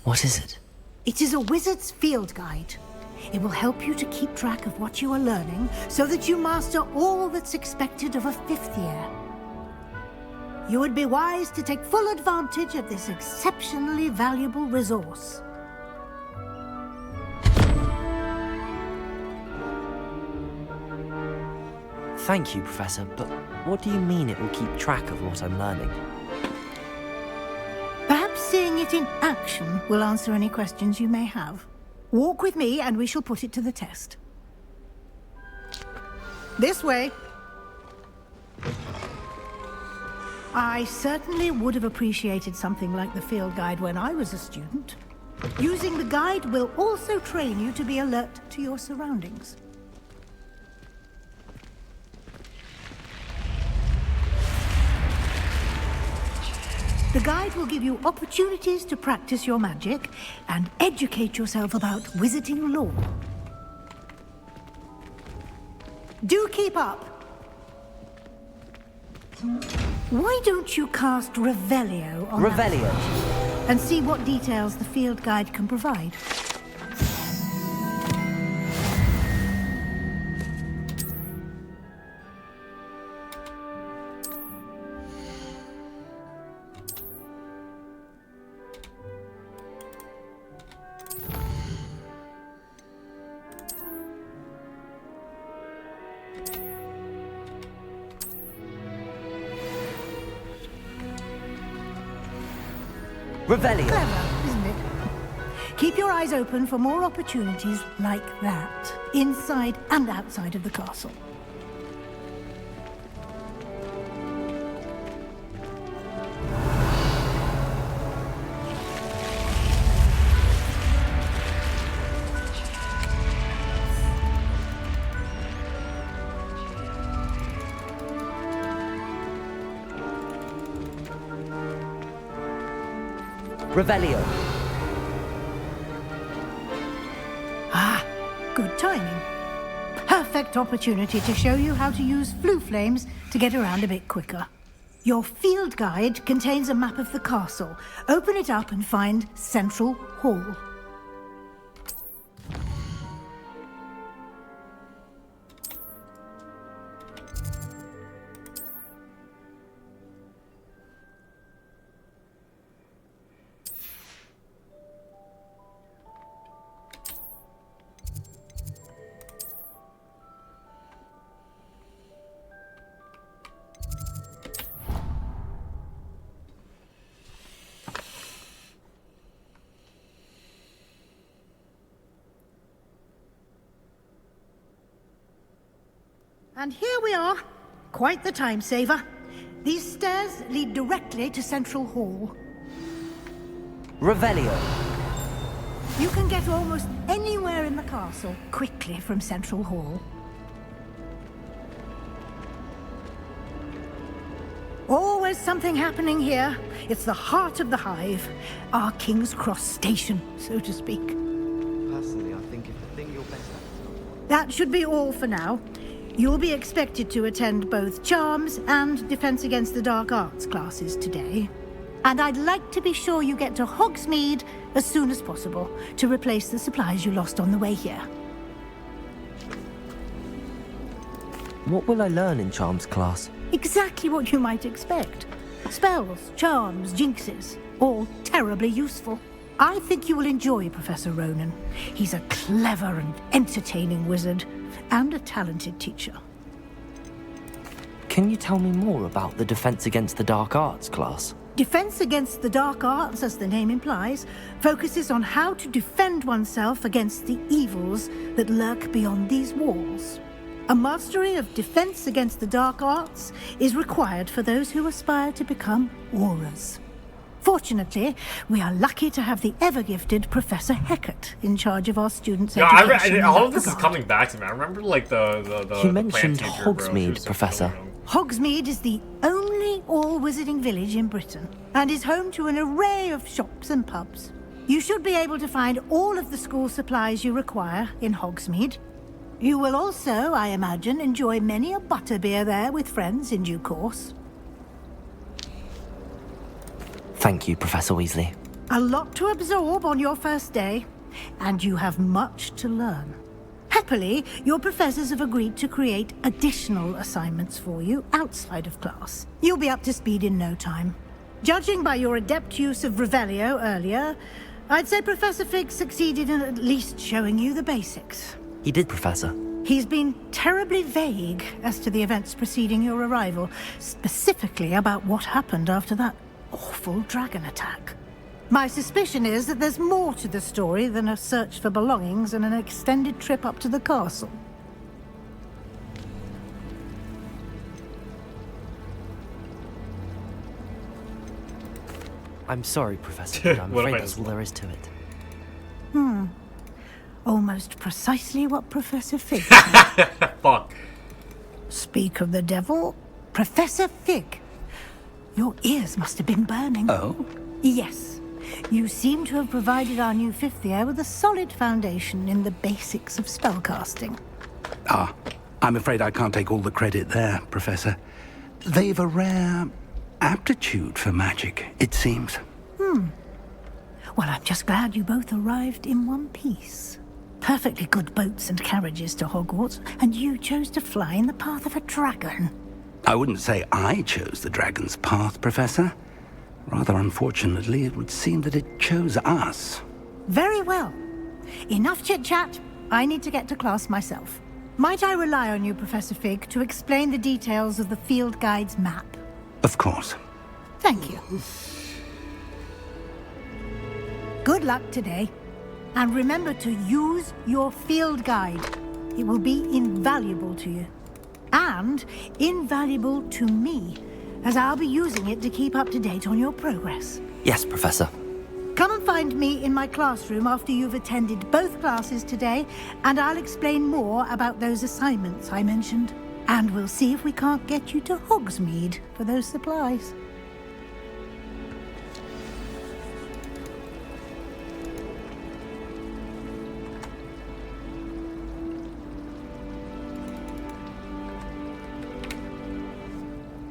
What is it? It is a wizard's field guide. It will help you to keep track of what you are learning so that you master all that's expected of a 5th year. You would be wise to take full advantage of this exceptionally valuable resource. Thank you, Professor, but what do you mean it will keep track of what I'm learning? Perhaps seeing it in action will answer any questions you may have. Walk with me and we shall put it to the test. This way. I certainly would have appreciated something like the field guide when I was a student. Using the guide will also train you to be alert to your surroundings. The guide will give you opportunities to practice your magic and educate yourself about wizarding lore. Do keep up. Why don't you cast Revelio on Revelio? that and see what details the field guide can provide? Revelio. Clever, isn't it? Keep your eyes open for more opportunities like that, inside and outside of the castle. Revelio. Ah, good timing. Perfect opportunity to show you how to use flue flames to get around a bit quicker. Your field guide contains a map of the castle. Open it up and find Central Hall. And here we are. Quite the time saver. These stairs lead directly to Central Hall. Revelio. You can get almost anywhere in the castle quickly from Central Hall. Always something happening here. It's the heart of the hive. Our King's Cross station, so to speak. Personally, I think if the thing you're best at... That should be all for now. You'll be expected to attend both Charms and Defense Against the Dark Arts classes today. And I'd like to be sure you get to Hogsmeade as soon as possible to replace the supplies you lost on the way here. What will I learn in Charms class? Exactly what you might expect. Spells, charms, jinxes, all terribly useful. I think you will enjoy Professor Ronan. He's a clever and entertaining wizard, and a talented teacher. Can you tell me more about the Defense Against the Dark Arts class? Defense Against the Dark Arts, as the name implies, focuses on how to defend oneself against the evils that lurk beyond these walls. A mastery of Defense Against the Dark Arts is required for those who aspire to become Aurors. Fortunately, we are lucky to have the ever-gifted Professor Heckert in charge of our students' education. All of this is coming back to me. I remember, like, the You mentioned Hogsmeade, Professor. Hogsmeade is the only all-wizarding village in Britain, and is home to an array of shops and pubs. You should be able to find all of the school supplies you require in Hogsmeade. You will also, I imagine, enjoy many a butterbeer there with friends in due course. Thank you, Professor Weasley. A lot to absorb on your first day, and you have much to learn. Happily, your professors have agreed to create additional assignments for you outside of class. You'll be up to speed in no time. Judging by your adept use of Revelio earlier, I'd say Professor Fig succeeded in at least showing you the basics. He did, Professor. He's been terribly vague as to the events preceding your arrival, specifically about what happened after that awful dragon attack. My suspicion is that there's more to the story than a search for belongings and an extended trip up to the castle. I'm sorry, Professor, but I'm afraid that's all there is to it. Almost precisely what Professor Fig. Fuck. Speak of the devil, Professor Fig. Your ears must have been burning. Oh? Yes. You seem to have provided our new fifth year with a solid foundation in the basics of spellcasting. Ah, I'm afraid I can't take all the credit there, Professor. They've a rare aptitude for magic, it seems. Well, I'm just glad you both arrived in one piece. Perfectly good boats and carriages to Hogwarts, and you chose to fly in the path of a dragon. I wouldn't say I chose the dragon's path, Professor. Rather unfortunately, it would seem that it chose us. Very well. Enough chit-chat. I need to get to class myself. Might I rely on you, Professor Fig, to explain the details of the field guide's map? Of course. Thank you. Good luck today. And remember to use your field guide. It will be invaluable to you. And invaluable to me, as I'll be using it to keep up to date on your progress. Yes, Professor. Come and find me in my classroom after you've attended both classes today, and I'll explain more about those assignments I mentioned. And we'll see if we can't get you to Hogsmeade for those supplies.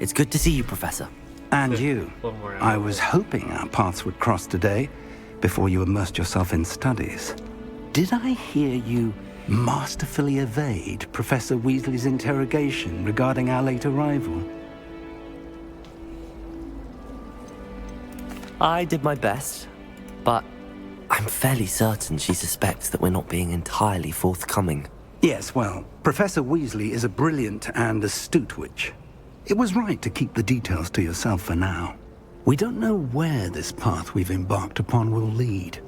It's good to see you, Professor. And you. I was hoping our paths would cross today, before you immersed yourself in studies. Did I hear you masterfully evade Professor Weasley's interrogation regarding our late arrival? I did my best, but I'm fairly certain she suspects that we're not being entirely forthcoming. Yes, well, Professor Weasley is a brilliant and astute witch. It was right to keep the details to yourself for now. We don't know where this path we've embarked upon will lead.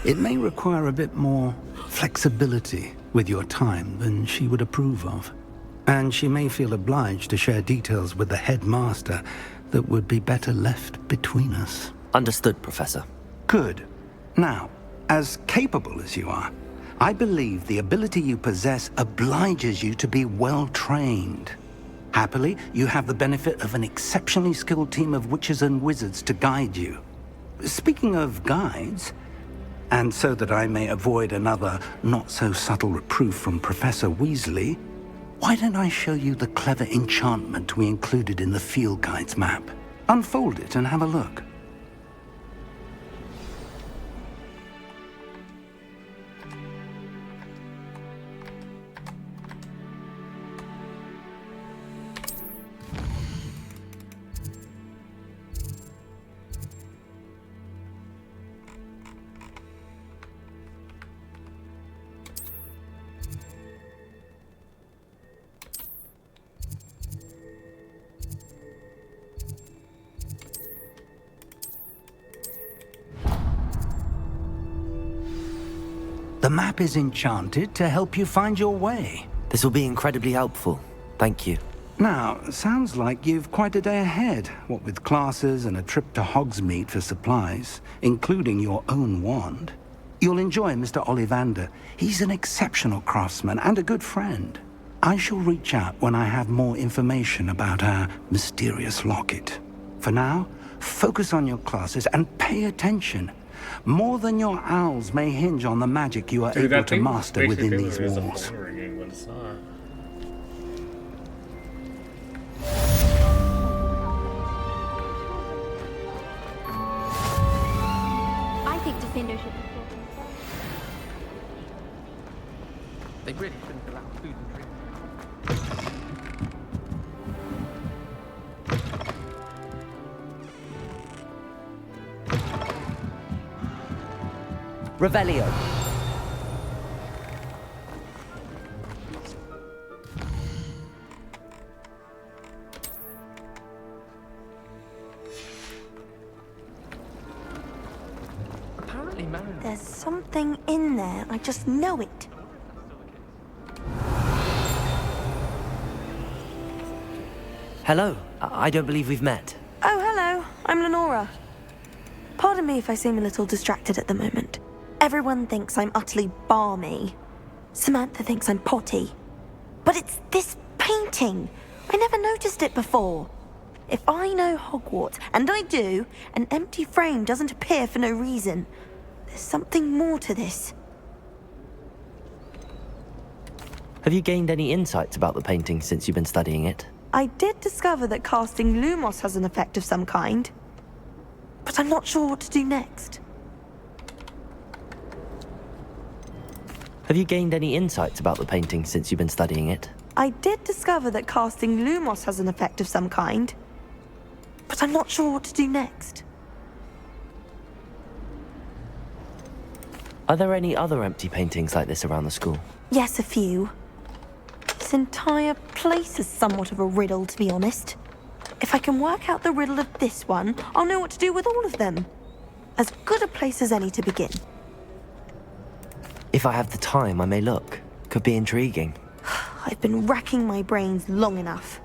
It may require a bit more flexibility with your time than she would approve of. And she may feel obliged to share details with the headmaster that would be better left between us. Understood, Professor. Good. Now, as capable as you are, I believe the ability you possess obliges you to be well trained. Happily, you have the benefit of an exceptionally skilled team of witches and wizards to guide you. Speaking of guides, and so that I may avoid another not-so-subtle reproof from Professor Weasley, why don't I show you the clever enchantment we included in the field guide's map? Unfold it and have a look. The map is enchanted to help you find your way. This will be incredibly helpful. Thank you. Now, sounds like you've quite a day ahead, what with classes and a trip to Hogsmeade for supplies, including your own wand. You'll enjoy Mr. Ollivander. He's an exceptional craftsman and a good friend. I shall reach out when I have more information about our mysterious locket. For now, focus on your classes and pay attention. More than your owls may hinge on the magic you are able to master within these walls. I think Defender should be They really shouldn't allow food and drink. Revelio. Apparently, Marin. There's something in there. I just know it. Hello. I don't believe we've met. Oh, hello. I'm Lenora. Pardon me if I seem a little distracted at the moment. Everyone thinks I'm utterly balmy. Samantha thinks I'm potty. But it's this painting. I never noticed it before. If I know Hogwarts, and I do, an empty frame doesn't appear for no reason. There's something more to this. Have you gained any insights about the painting since you've been studying it? I did discover that casting Lumos has an effect of some kind. But I'm not sure what to do next. Have you gained any insights about the painting since you've been studying it? I did discover that casting Lumos has an effect of some kind. But I'm not sure what to do next. Are there any other empty paintings like this around the school? Yes, a few. This entire place is somewhat of a riddle, to be honest. If I can work out the riddle of this one, I'll know what to do with all of them. As good a place as any to begin. If I have the time, I may look. Could be intriguing. I've been racking my brains long enough.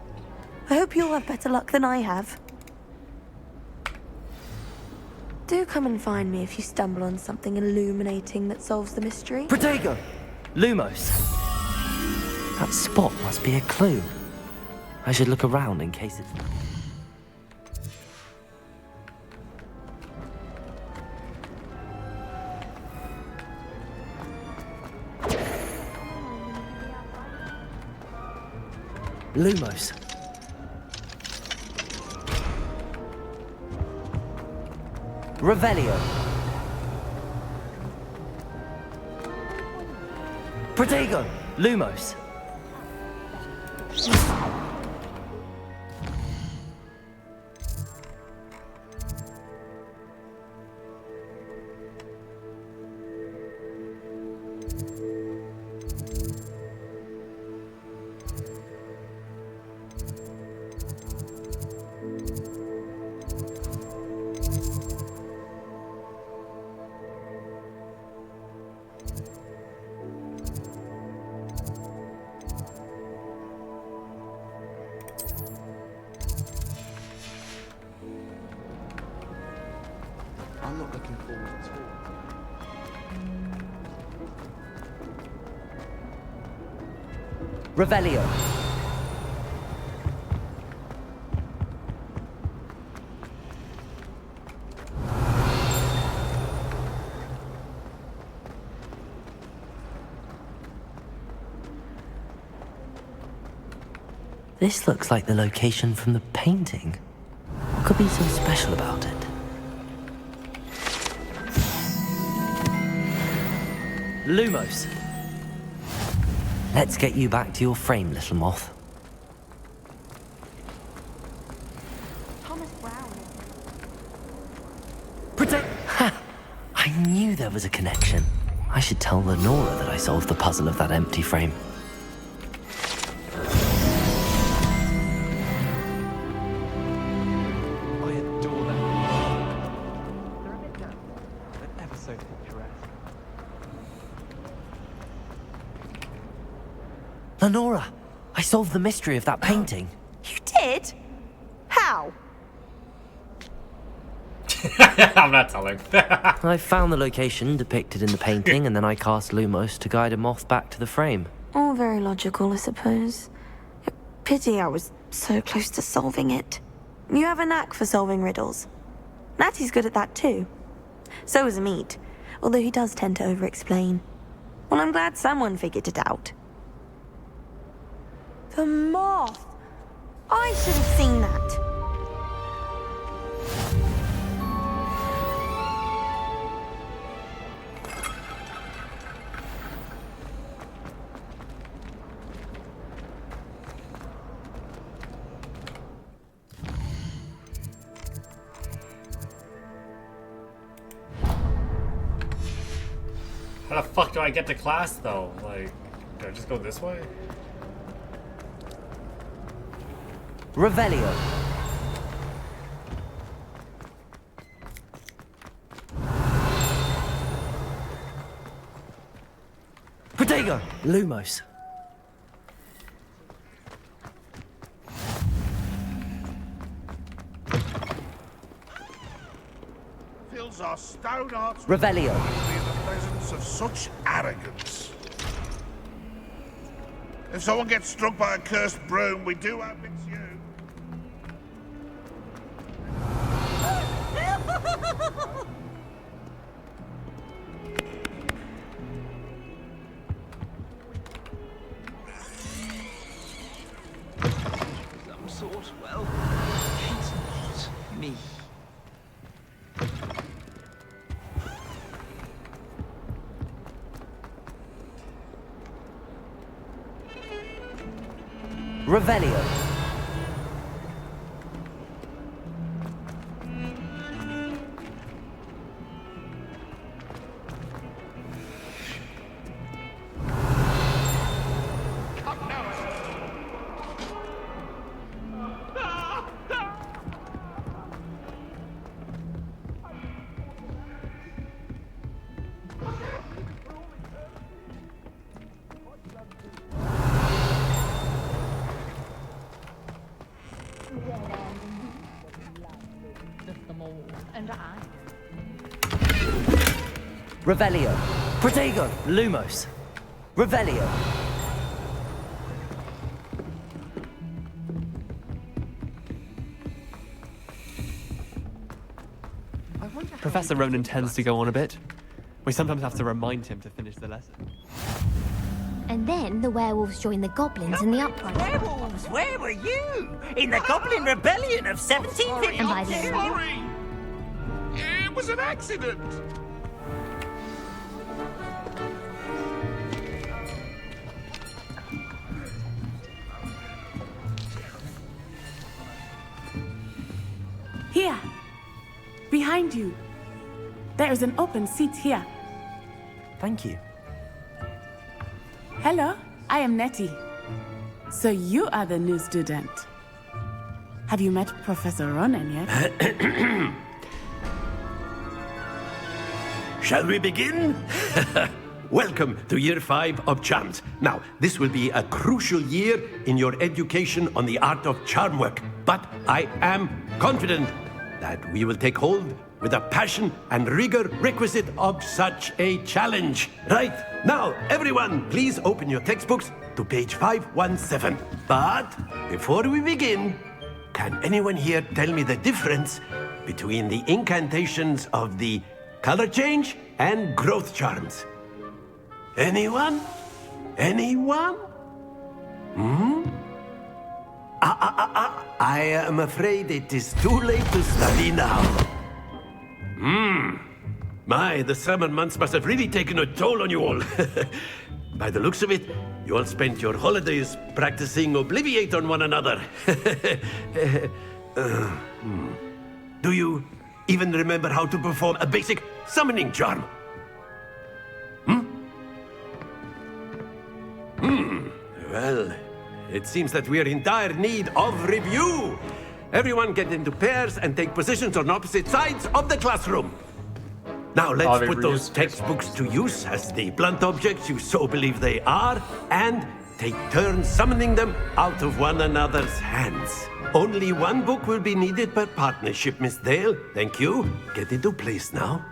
I hope you'll have better luck than I have. Do come and find me if you stumble on something illuminating that solves the mystery. Protego! Lumos! That spot must be a clue. I should look around in case it's... Lumos. Revelio. Protego. Lumos. I'm not looking forward at all. Revelio. This looks like the location from the painting. What could be so special about it? Lumos. Let's get you back to your frame, little moth. Thomas Brown. Protect! Ha! I knew there was a connection. I should tell Lenora that I solved the puzzle of that empty frame. Lenora, I solved the mystery of that painting. You did? How? I'm not telling. I found the location depicted in the painting, and then I cast Lumos to guide a moth back to the frame. All very logical, I suppose. Pity I was so close to solving it. You have a knack for solving riddles. Natty's good at that too. So is Amit, although he does tend to over-explain. Well, I'm glad someone figured it out. The moth! I should have seen that. How the fuck do I get to class though? Like, do I just go this way? Revelio. Protego. Lumos. Fills our stone hearts Revelio. in the presence of such arrogance. If someone gets struck by a cursed broom, we do hope it's you. Some sort, well, it's not me. Revelio. Revelio. Protego. Lumos. Revelio. Professor Ronan tends to go on a bit. We sometimes have to remind him to finish the lesson. And then the werewolves joined the goblins in the uprising. Werewolves, where were you? In the Goblin Rebellion of 1752? And by the end, Sorry! It was an accident! Here. Behind you. There is an open seat here. Thank you. Hello, I am Nettie. So you are the new student. Have you met Professor Ronan yet? Shall we begin? Welcome to Year 5 of Charms. Now, this will be a crucial year in your education on the art of charm work, but I am confident that we will take hold with a passion and rigor requisite of such a challenge. Right, now, everyone, please open your textbooks to page 517. But before we begin, can anyone here tell me the difference between the incantations of the color change and growth charms? Anyone? Anyone? I am afraid it is too late to study now. My, the summer months must have really taken a toll on you all. By the looks of it, you all spent your holidays practicing Obliviate on one another. Do you even remember how to perform a basic summoning charm? Well, it seems that we are in dire need of review. Everyone get into pairs and take positions on opposite sides of the classroom. Now let's put those textbooks to use as the blunt objects you so believe they are, and take turns summoning them out of one another's hands. Only one book will be needed per partnership, Miss Dale. Thank you. Get into place now.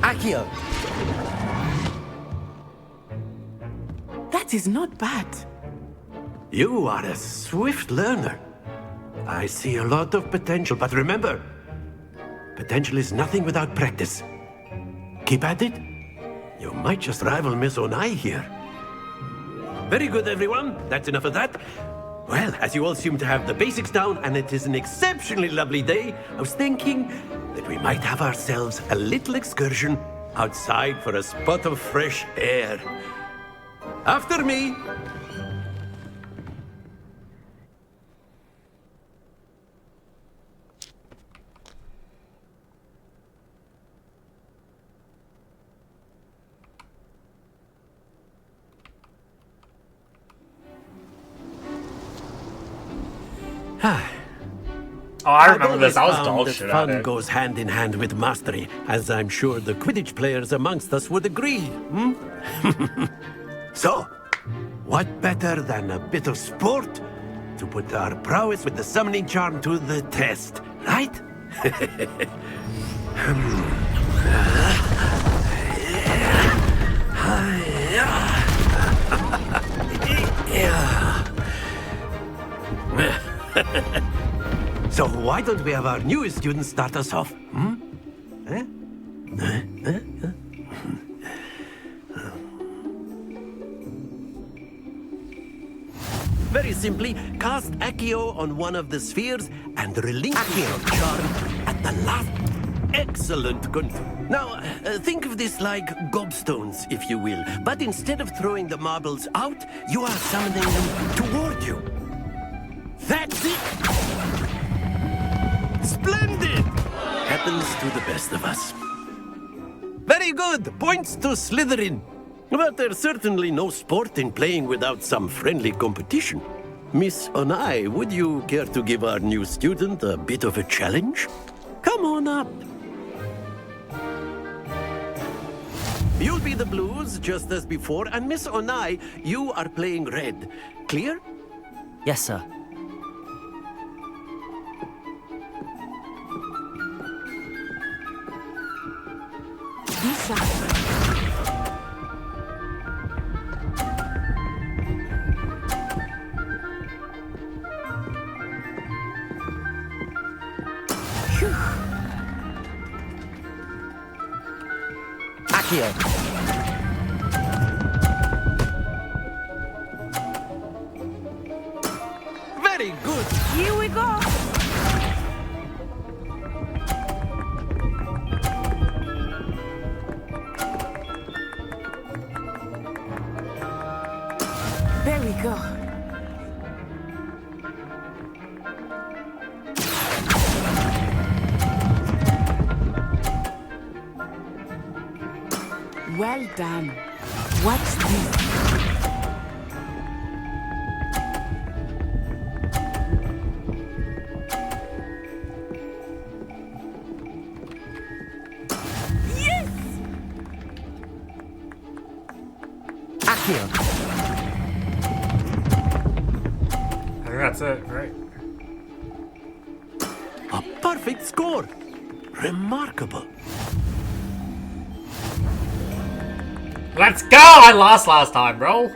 Accio! That is not bad. You are a swift learner. I see a lot of potential, but remember, potential is nothing without practice. Keep at it. You might just rival Miss Onai here. Very good, everyone. That's enough of that. Well, as you all seem to have the basics down, and it is an exceptionally lovely day, I was thinking that we might have ourselves a little excursion outside for a spot of fresh air. After me. Oh, I remember this. I was dog shit at Fun it. goes hand in hand with mastery, as I'm sure the Quidditch players amongst us would agree. So, what better than a bit of sport to put our prowess with the summoning charm to the test, right? So why don't we have our newest student start us off? Very simply, cast Accio on one of the spheres and relinquish your charm at the last. Excellent. Good. Now, think of this like gobstones, if you will. But instead of throwing the marbles out, you are summoning them toward you. That's it! Splendid! Happens to the best of us. Very good! Points to Slytherin. But there's certainly no sport in playing without some friendly competition. Miss Onai, would you care to give our new student a bit of a challenge? Come on up. You'll be the blues, just as before, and Miss Onai, you are playing red. Clear? Yes, sir. Accio. Very good. Here we go. There we go. Well done. Watch this. I think that's it, right? A perfect score! Remarkable. Let's go! I lost last time, bro.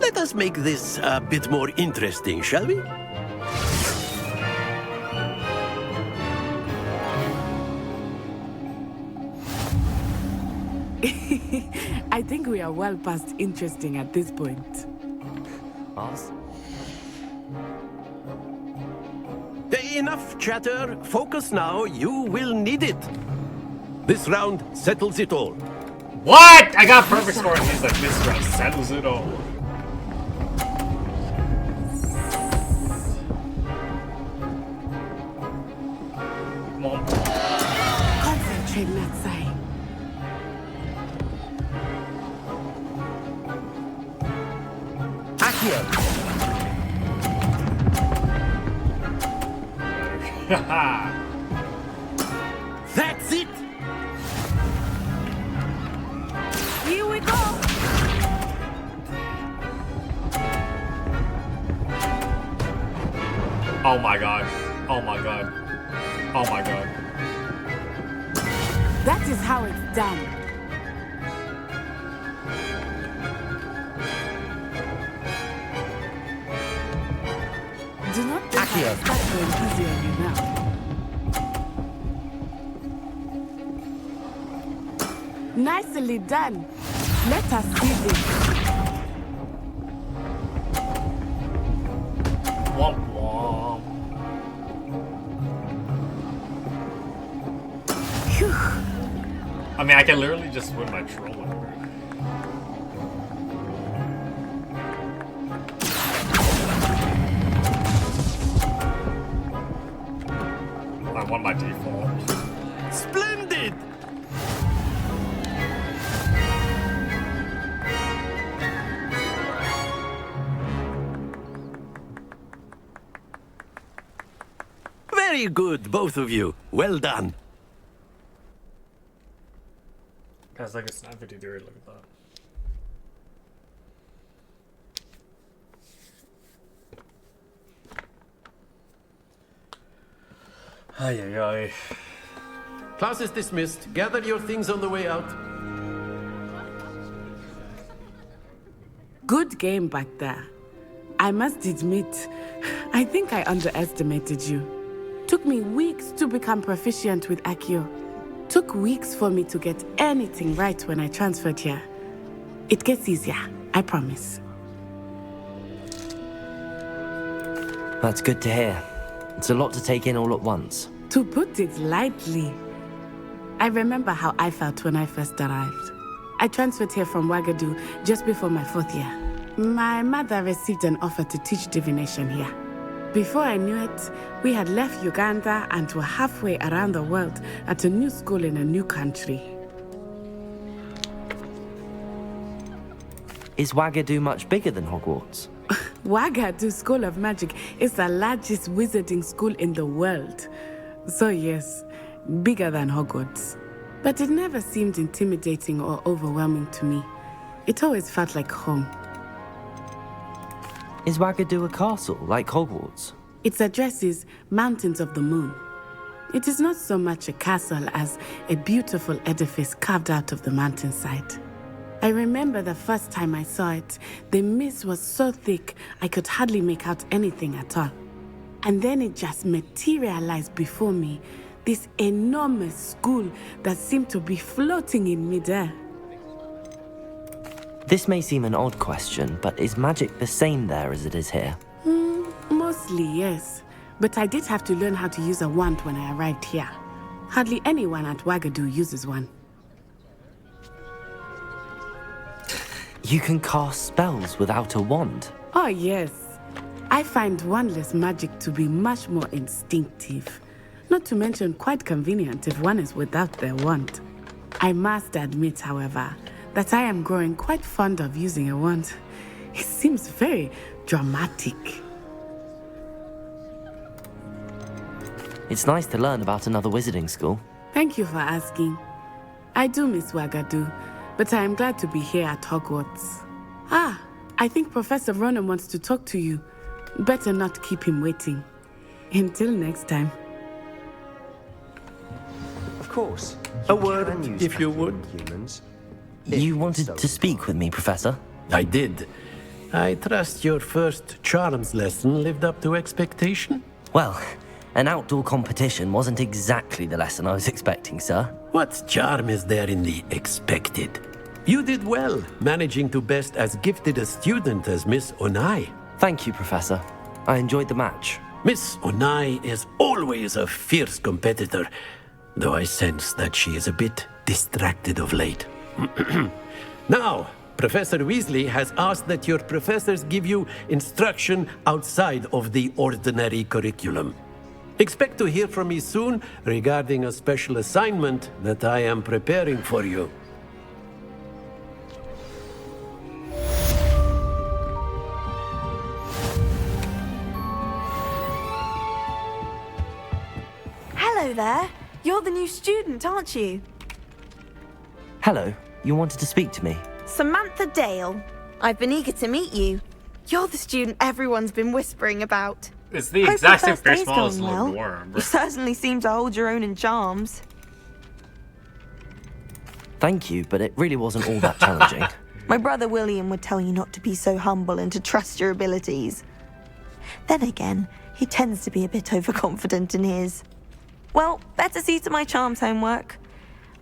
Let us make this a bit more interesting, shall we? I think we are well past interesting at this point. Boss? Enough chatter. Focus now. You will need it. This round settles it all. What? I got perfect score and he's like, this round settles it all. Come on. Concentrate, Natsai. Accio! That's it! Here we go! Oh my god. Oh my god. Oh my god. That is how it's done. Do not think I'll start going easy on you now. Nicely done. Let us see this. Womp womp. I mean, I can literally just win my troll whenever. I won by default. Splendid! Very good, both of you. Well done. Guys, like a snap video theory, look at that. Ay, ay, ay. Class is dismissed. Gather your things on the way out. Good game back there. I must admit, I think I underestimated you. Took me weeks to become proficient with Accio. Took weeks for me to get anything right when I transferred here. It gets easier, I promise. That's good to hear. It's a lot to take in all at once. To put it lightly, I remember how I felt when I first arrived. I transferred here from Wagadu just before my 4th year. My mother received an offer to teach divination here. Before I knew it, we had left Uganda and were halfway around the world at a new school in a new country. Is Wagadu much bigger than Hogwarts? Wagadu School of Magic is the largest wizarding school in the world. So yes, bigger than Hogwarts. But it never seemed intimidating or overwhelming to me. It always felt like home. Is Wagadu a castle, like Hogwarts? Its address is Mountains of the Moon. It is not so much a castle as a beautiful edifice carved out of the mountainside. I remember the first time I saw it, the mist was so thick I could hardly make out anything at all. And then it just materialized before me, this enormous school that seemed to be floating in midair. This may seem an odd question, but is magic the same there as it is here? Mostly, yes. But I did have to learn how to use a wand when I arrived here. Hardly anyone at Wagadu uses one. You can cast spells without a wand? Oh, yes. I find wandless magic to be much more instinctive. Not to mention quite convenient if one is without their wand. I must admit, however, that I am growing quite fond of using a wand. It seems very dramatic. It's nice to learn about another wizarding school. Thank you for asking. I do miss Wagadu, but I am glad to be here at Hogwarts. Ah, I think Professor Ronan wants to talk to you. Better not keep him waiting. Until next time. Of course. A word, if you would. Humans. You wanted to speak with me, Professor? I did. I trust your first charms lesson lived up to expectation? Well, an outdoor competition wasn't exactly the lesson I was expecting, sir. What charm is there in the expected? You did well, managing to best as gifted a student as Miss Onai. Thank you, Professor. I enjoyed the match. Miss Onai is always a fierce competitor, though I sense that she is a bit distracted of late. Now, Professor Weasley has asked that your professors give you instruction outside of the ordinary curriculum. Expect to hear from me soon regarding a special assignment that I am preparing for you. Hello there. You're the new student, aren't you? Hello. You wanted to speak to me? Samantha Dale. I've been eager to meet you. You're the student everyone's been whispering about. It's the Hope exact your same first day's face model as going well. Lenora. You certainly seem to hold your own in charms. Thank you, but it really wasn't all that challenging. My brother William would tell you not to be so humble and to trust your abilities. Then again, he tends to be a bit overconfident in his. Well, better see to my charms homework.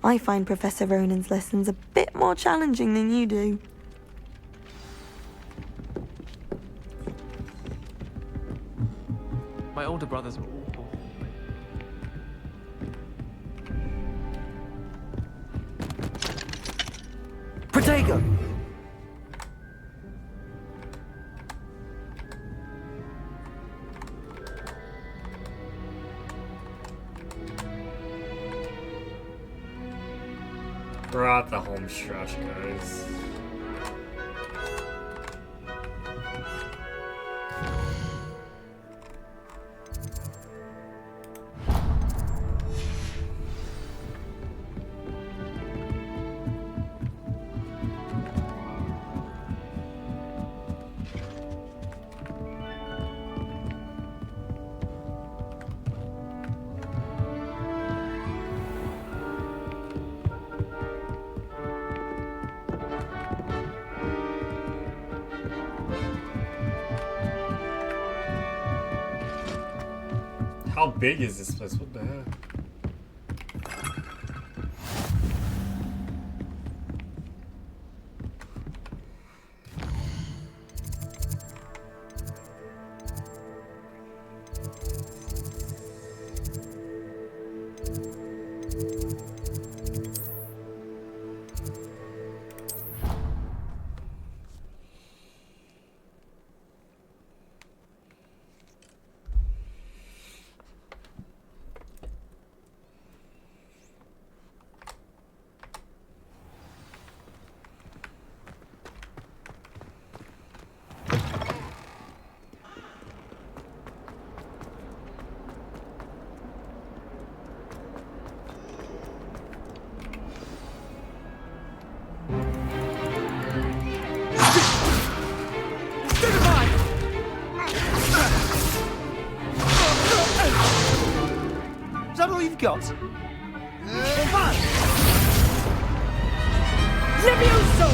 I find Professor Ronan's lessons a bit more challenging than you do. My older brothers were awful. Protego! We're at the home stretch, guys. How big is this place? What the heck? Is that all you've got? Levioso!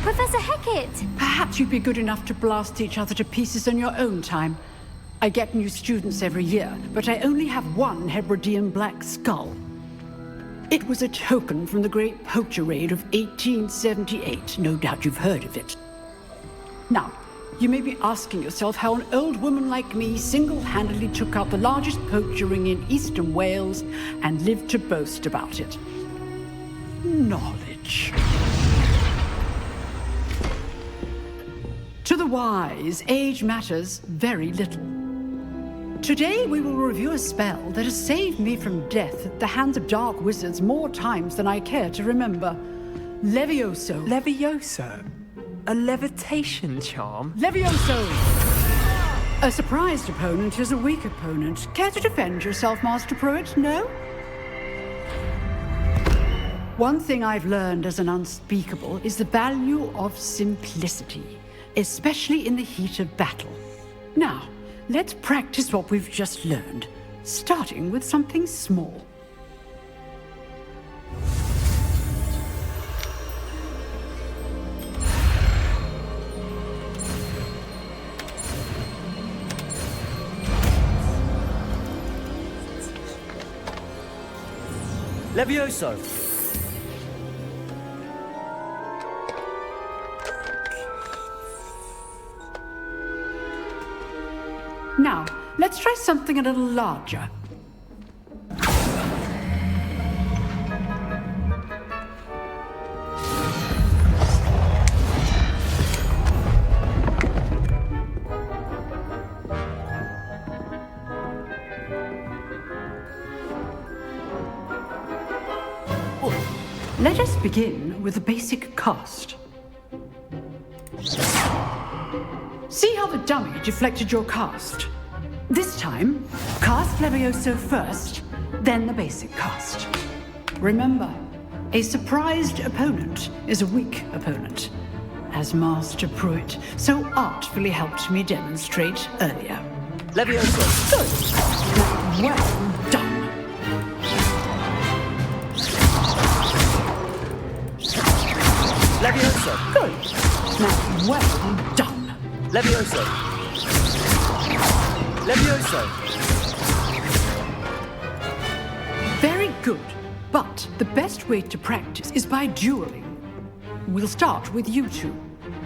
Professor Hecat! Perhaps you'd be good enough to blast each other to pieces in your own time. I get new students every year, but I only have one Hebridean black skull. It was a token from the Great Poacher Raid of 1878. No doubt you've heard of it. Now, you may be asking yourself how an old woman like me single-handedly took out the largest poacher ring in eastern Wales and lived to boast about it. Knowledge. To the wise, age matters very little. Today we will review a spell that has saved me from death at the hands of dark wizards more times than I care to remember. Levioso. Levioso? A levitation charm? Levioso! A surprised opponent is a weak opponent. Care to defend yourself, Master Pruitt? No? one thing I've learned as an unspeakable is the value of simplicity, especially in the heat of battle. Now, let's practice what we've just learned, starting with something small. Levioso! Now, let's try something a little larger. Let us begin with the basic cast. See how the dummy deflected your cast? This time, cast Levioso first, then the basic cast. Remember, a surprised opponent is a weak opponent, as Master Pruitt so artfully helped me demonstrate earlier. Levioso! Good! Well done! Levioso! Good! Now, well done! Levioso! Levioso! Very good. But the best way to practice is by dueling. We'll start with you two.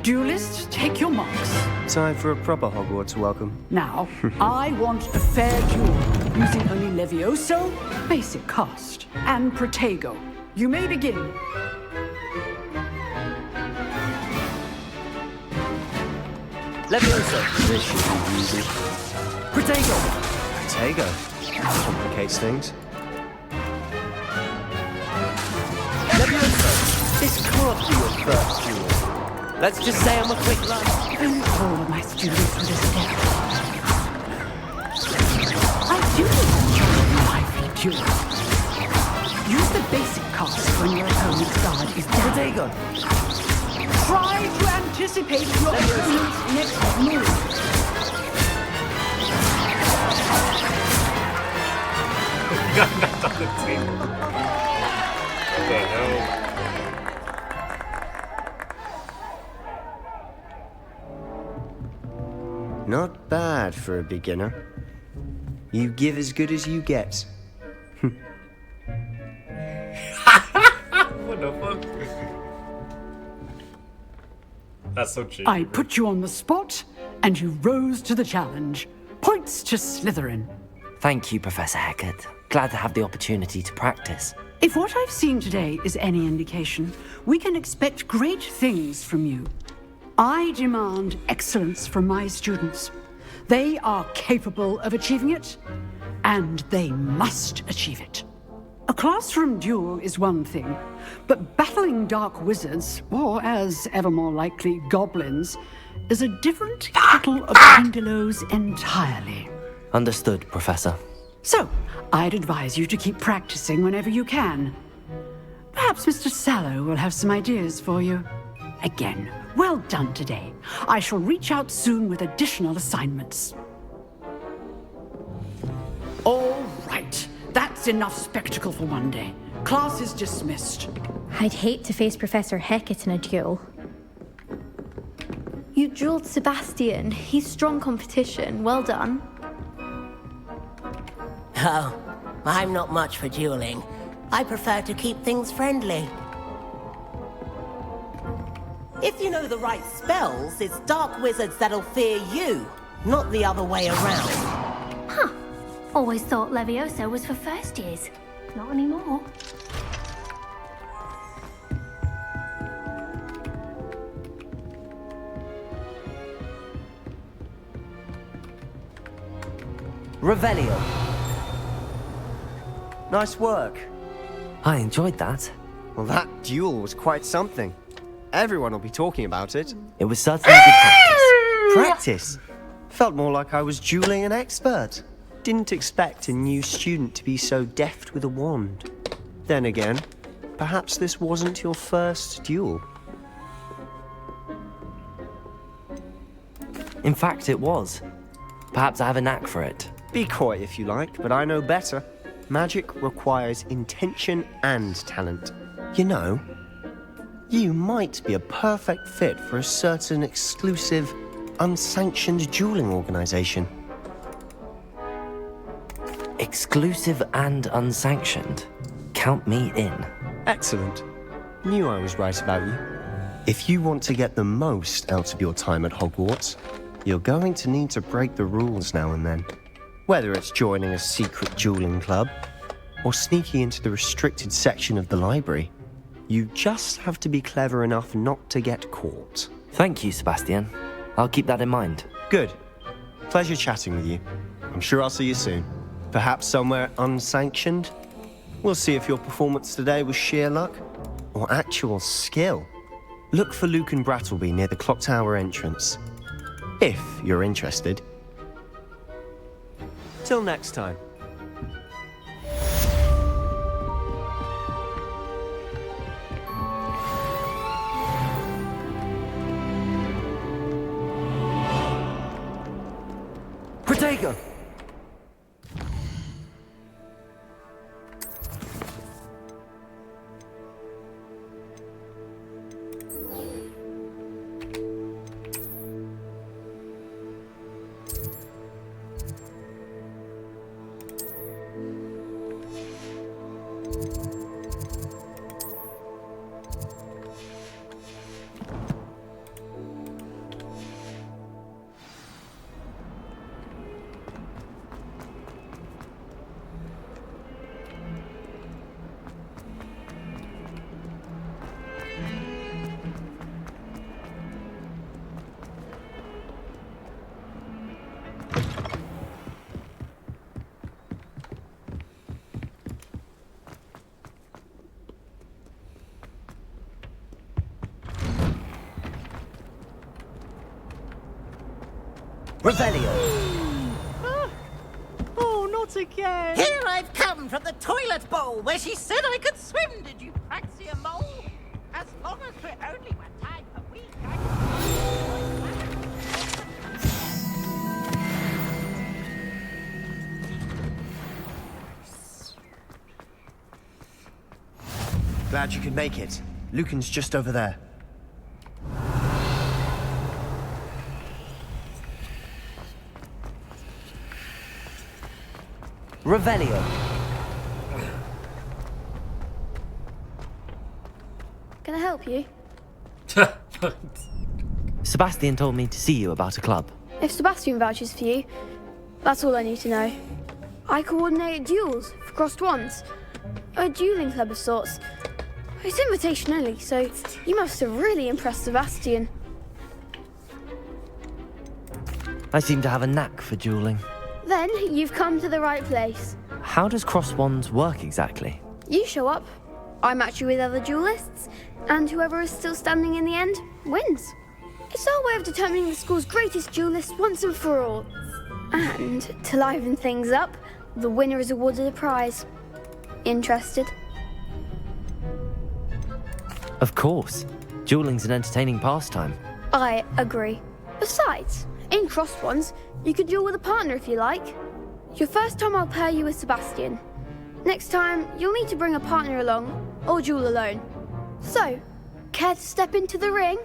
Duelists, take your marks. Time for a proper Hogwarts welcome. Now, I want a fair duel, using only Levioso, basic cast, and Protego. You may begin. Levioso! This should be easy. Protego! Protego? That complicates things. Levioso! This can't be your first duel. Let's just say I'm a quick learner. Don't all of my students would step. I do enjoy lively duels. Use the basic cast when your opponent's guard is down. Protego! Try to anticipate your opponent's next move. That's on the table. What the hell? Not bad for a beginner. You give as good as you get. What the fuck? That's so cheap. I put you on the spot, and you rose to the challenge. Points to Slytherin. Thank you, Professor Hecat. Glad to have the opportunity to practice. If what I've seen today is any indication, we can expect great things from you. I demand excellence from my students. They are capable of achieving it, and they must achieve it. A classroom duel is one thing, but battling dark wizards, or as ever more likely, goblins, is a different kettle of pindelows entirely. Understood, Professor. So, I'd advise you to keep practicing whenever you can. Perhaps Mr. Sallow will have some ideas for you. Again, well done today. I shall reach out soon with additional assignments. All right. That's enough spectacle for one day. Class is dismissed. I'd hate to face Professor Hecat in a duel. You dueled Sebastian. He's strong competition. Well done. Oh, I'm not much for dueling. I prefer to keep things friendly. If you know the right spells, it's dark wizards that'll fear you, not the other way around. Huh. Always thought Levioso was for first years. Not anymore. Revelio. Nice work. I enjoyed that. Well, that duel was quite something. Everyone will be talking about it. It was certainly good practice. Practice? Felt more like I was dueling an expert. Didn't expect a new student to be so deft with a wand. Then again, perhaps this wasn't your first duel. In fact, it was. Perhaps I have a knack for it. Be coy if you like, but I know better. Magic requires intention and talent. You know, you might be a perfect fit for a certain exclusive, unsanctioned dueling organization. Exclusive and unsanctioned? Count me in. Excellent. Knew I was right about you. If you want to get the most out of your time at Hogwarts, you're going to need to break the rules now and then. Whether it's joining a secret dueling club, or sneaking into the restricted section of the library, you just have to be clever enough not to get caught. Thank you, Sebastian. I'll keep that in mind. Good. Pleasure chatting with you. I'm sure I'll see you soon. Perhaps somewhere unsanctioned? We'll see if your performance today was sheer luck or actual skill. Look for Luke and Brattleby near the clock tower entrance. If you're interested. Till next time. Protego! Revelio! Oh, not again! Here I've come from the toilet bowl where she said I could swim. Did you Praxia mole? As long as we're only one time a week, Glad you could make it. Lucan's just over there. Revelio. Can I help you? Sebastian told me to see you about a club. If Sebastian vouches for you, that's all I need to know. I coordinate duels for crossed wands. A dueling club of sorts. It's invitation only, so you must have really impressed Sebastian. I seem to have a knack for dueling. Then you've come to the right place. How does cross wands work exactly? You show up, I match you with other duelists, and whoever is still standing in the end wins. It's our way of determining the school's greatest duelist once and for all. And to liven things up, the winner is awarded a prize. Interested? Of course. Dueling's an entertaining pastime. I agree. Besides, in crossed wands, you could duel with a partner if you like. Your first time I'll pair you with Sebastian. Next time, you'll need to bring a partner along, or duel alone. So, care to step into the ring?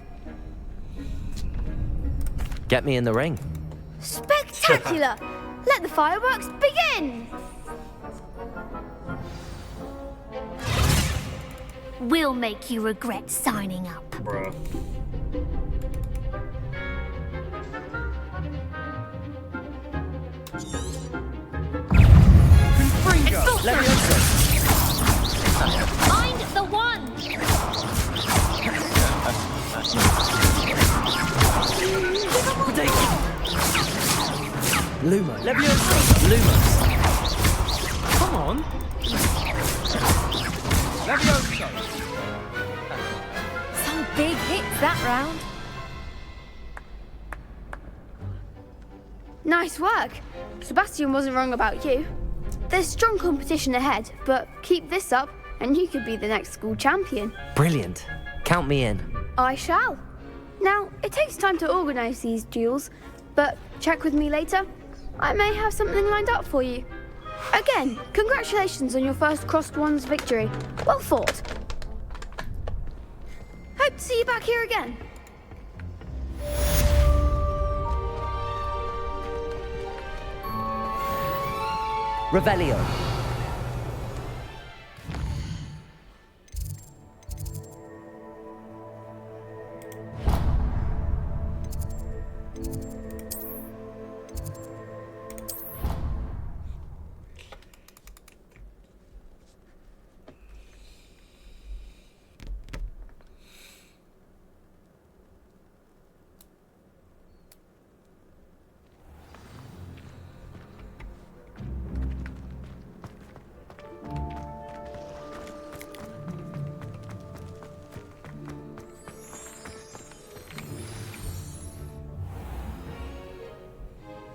Get me in the ring. Spectacular! Let the fireworks begin! We'll make you regret signing up. Bruh. Find the one! Luma. Leviosa. Lumos. Come on. Leviosa. Some big hits that round. Nice work. Sebastian wasn't wrong about you. There's strong competition ahead, but keep this up and you could be the next school champion. Brilliant. Count me in. I shall. Now, it takes time to organise these duels, but check with me later. I may have something lined up for you. Again, congratulations on your first Crossed Wands victory. Well fought. Hope to see you back here again. Revelio.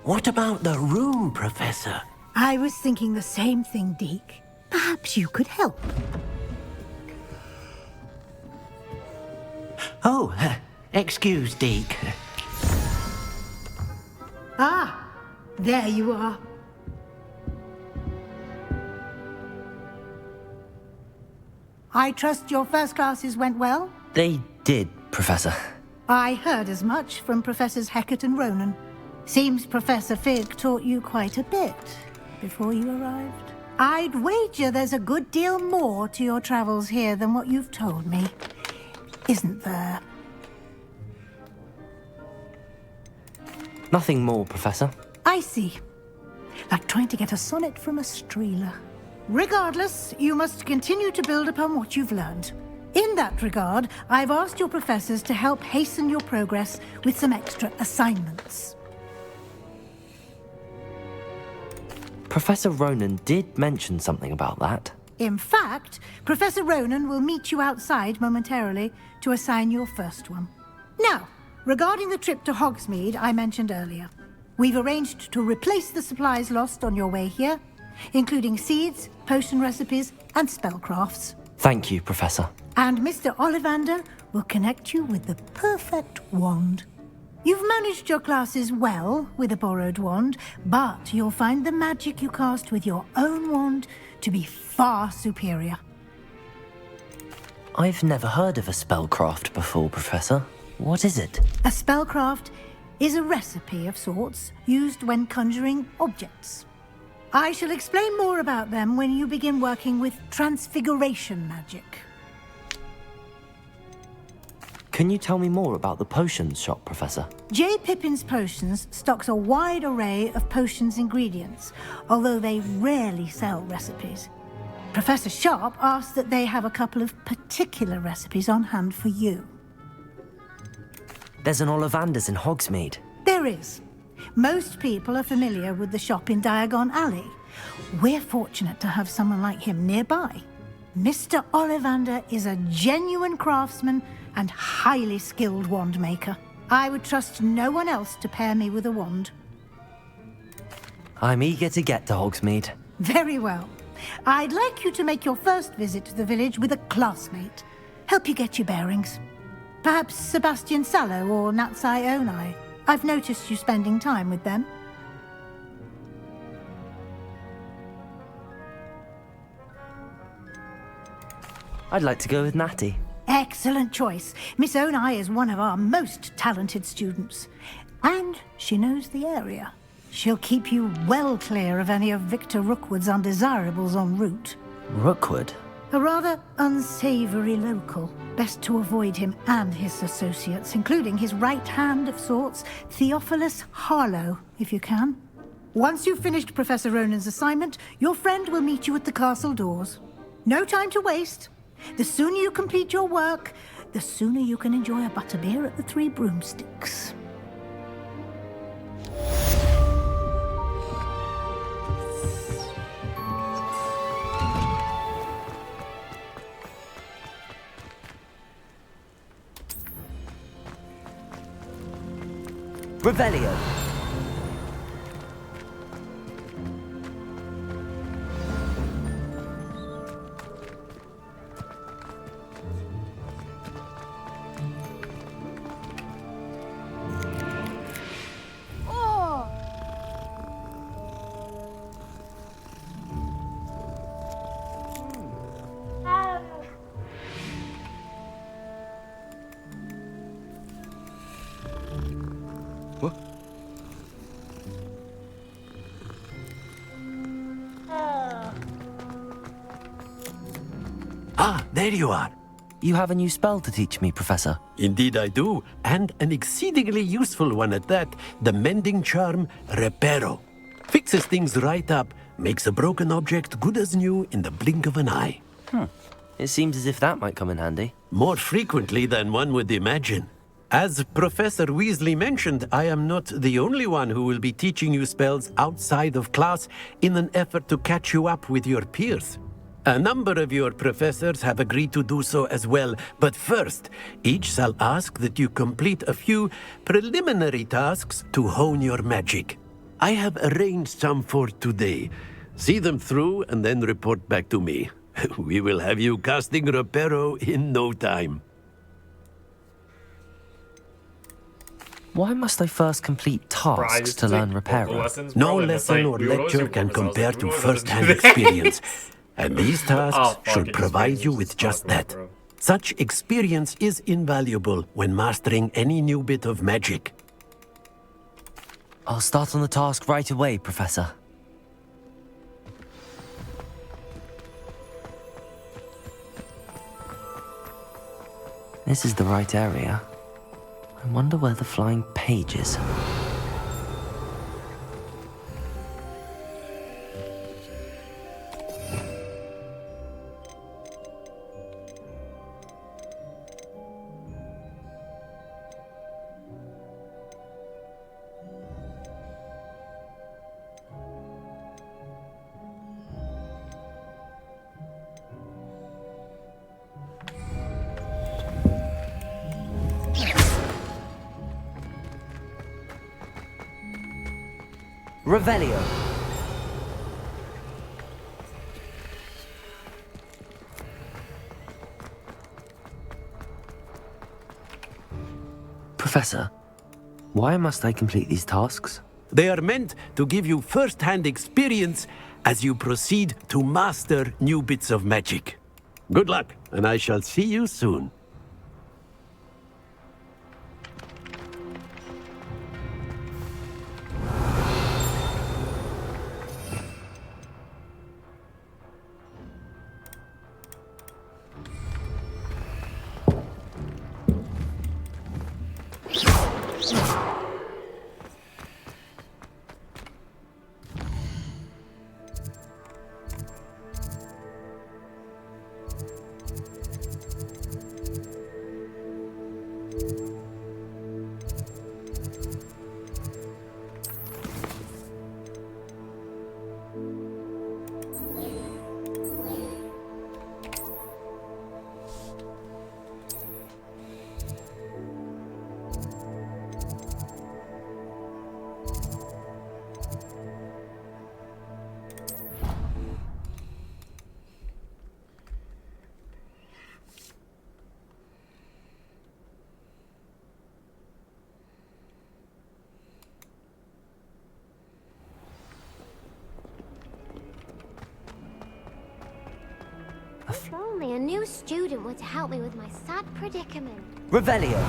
What about the room, Professor? I was thinking the same thing, Deke. Perhaps you could help. Oh, excuse, Deke. Ah, there you are. I trust your first classes went well? They did, Professor. I heard as much from Professors Hecat and Ronan. Seems Professor Fig taught you quite a bit before you arrived. I'd wager there's a good deal more to your travels here than what you've told me. Isn't there? Nothing more, Professor. I see. Like trying to get a sonnet from a streeler. Regardless, you must continue to build upon what you've learned. In that regard, I've asked your professors to help hasten your progress with some extra assignments. Professor Ronan did mention something about that. In fact, Professor Ronan will meet you outside momentarily to assign your first one. Now, regarding the trip to Hogsmeade I mentioned earlier, we've arranged to replace the supplies lost on your way here, including seeds, potion recipes, and spellcrafts. Thank you, Professor. And Mr. Ollivander will connect you with the perfect wand. You've managed your classes well with a borrowed wand, but you'll find the magic you cast with your own wand to be far superior. I've never heard of a spellcraft before, Professor. What is it? A spellcraft is a recipe of sorts used when conjuring objects. I shall explain more about them when you begin working with transfiguration magic. Can you tell me more about the potions shop, Professor? J. Pippin's Potions stocks a wide array of potions ingredients, although they rarely sell recipes. Professor Sharp asks that they have a couple of particular recipes on hand for you. There's an Ollivander's in Hogsmeade. There is. Most people are familiar with the shop in Diagon Alley. We're fortunate to have someone like him nearby. Mr. Ollivander is a genuine craftsman and highly skilled wand maker. I would trust no one else to pair me with a wand. I'm eager to get to Hogsmeade. Very well. I'd like you to make your first visit to the village with a classmate. Help you get your bearings. Perhaps Sebastian Sallow or Natsai Onai. I've noticed you spending time with them. I'd like to go with Natty. Excellent choice. Miss Onai is one of our most talented students. And she knows the area. She'll keep you well clear of any of Victor Rookwood's undesirables en route. Rookwood? A rather unsavory local. Best to avoid him and his associates, including his right hand of sorts, Theophilus Harlow, if you can. Once you've finished Professor Ronan's assignment, your friend will meet you at the castle doors. No time to waste. The sooner you complete your work, the sooner you can enjoy a butterbeer at the Three Broomsticks. Revelio. there you are. You have a new spell to teach me, Professor. Indeed I do, and an exceedingly useful one at that. The mending charm, Reparo. Fixes things right up, makes a broken object good as new in the blink of an eye. It seems as if that might come in handy. More frequently than one would imagine. As Professor Weasley mentioned, I am not the only one who will be teaching you spells outside of class in an effort to catch you up with your peers. A number of your professors have agreed to do so as well, but first, each shall ask that you complete a few preliminary tasks to hone your magic. I have arranged some for today. See them through and then report back to me. We will have you casting Reparo in no time. Why must I first complete tasks to learn Reparo? No lesson or lecture can compare to first-hand experience. And these tasks should provide you with just that. Such experience is invaluable when mastering any new bit of magic. I'll start on the task right away, Professor. This is the right area. I wonder where the flying page is. Revelio. Professor, why must I complete these tasks? They are meant to give you first-hand experience as you proceed to master new bits of magic. Good luck, and I shall see you soon. If only a new student were to help me with my sad predicament. Revelio.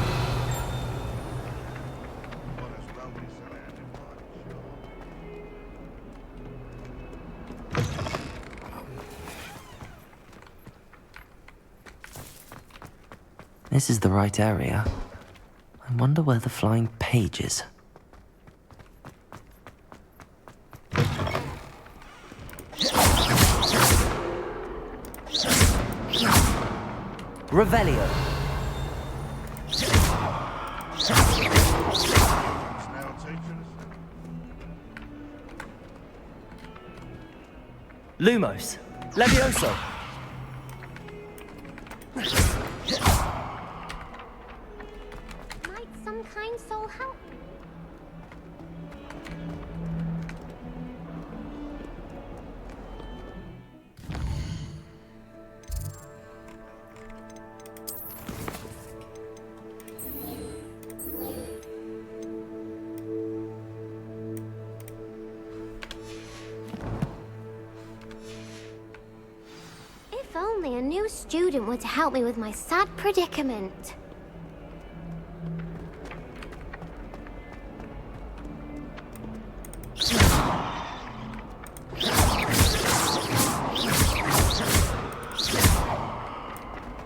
This is the right area. I wonder where the flying page is. Revelio. Lumos. Levioso. Might some kind soul help me? If only a new student were to help me with my sad predicament.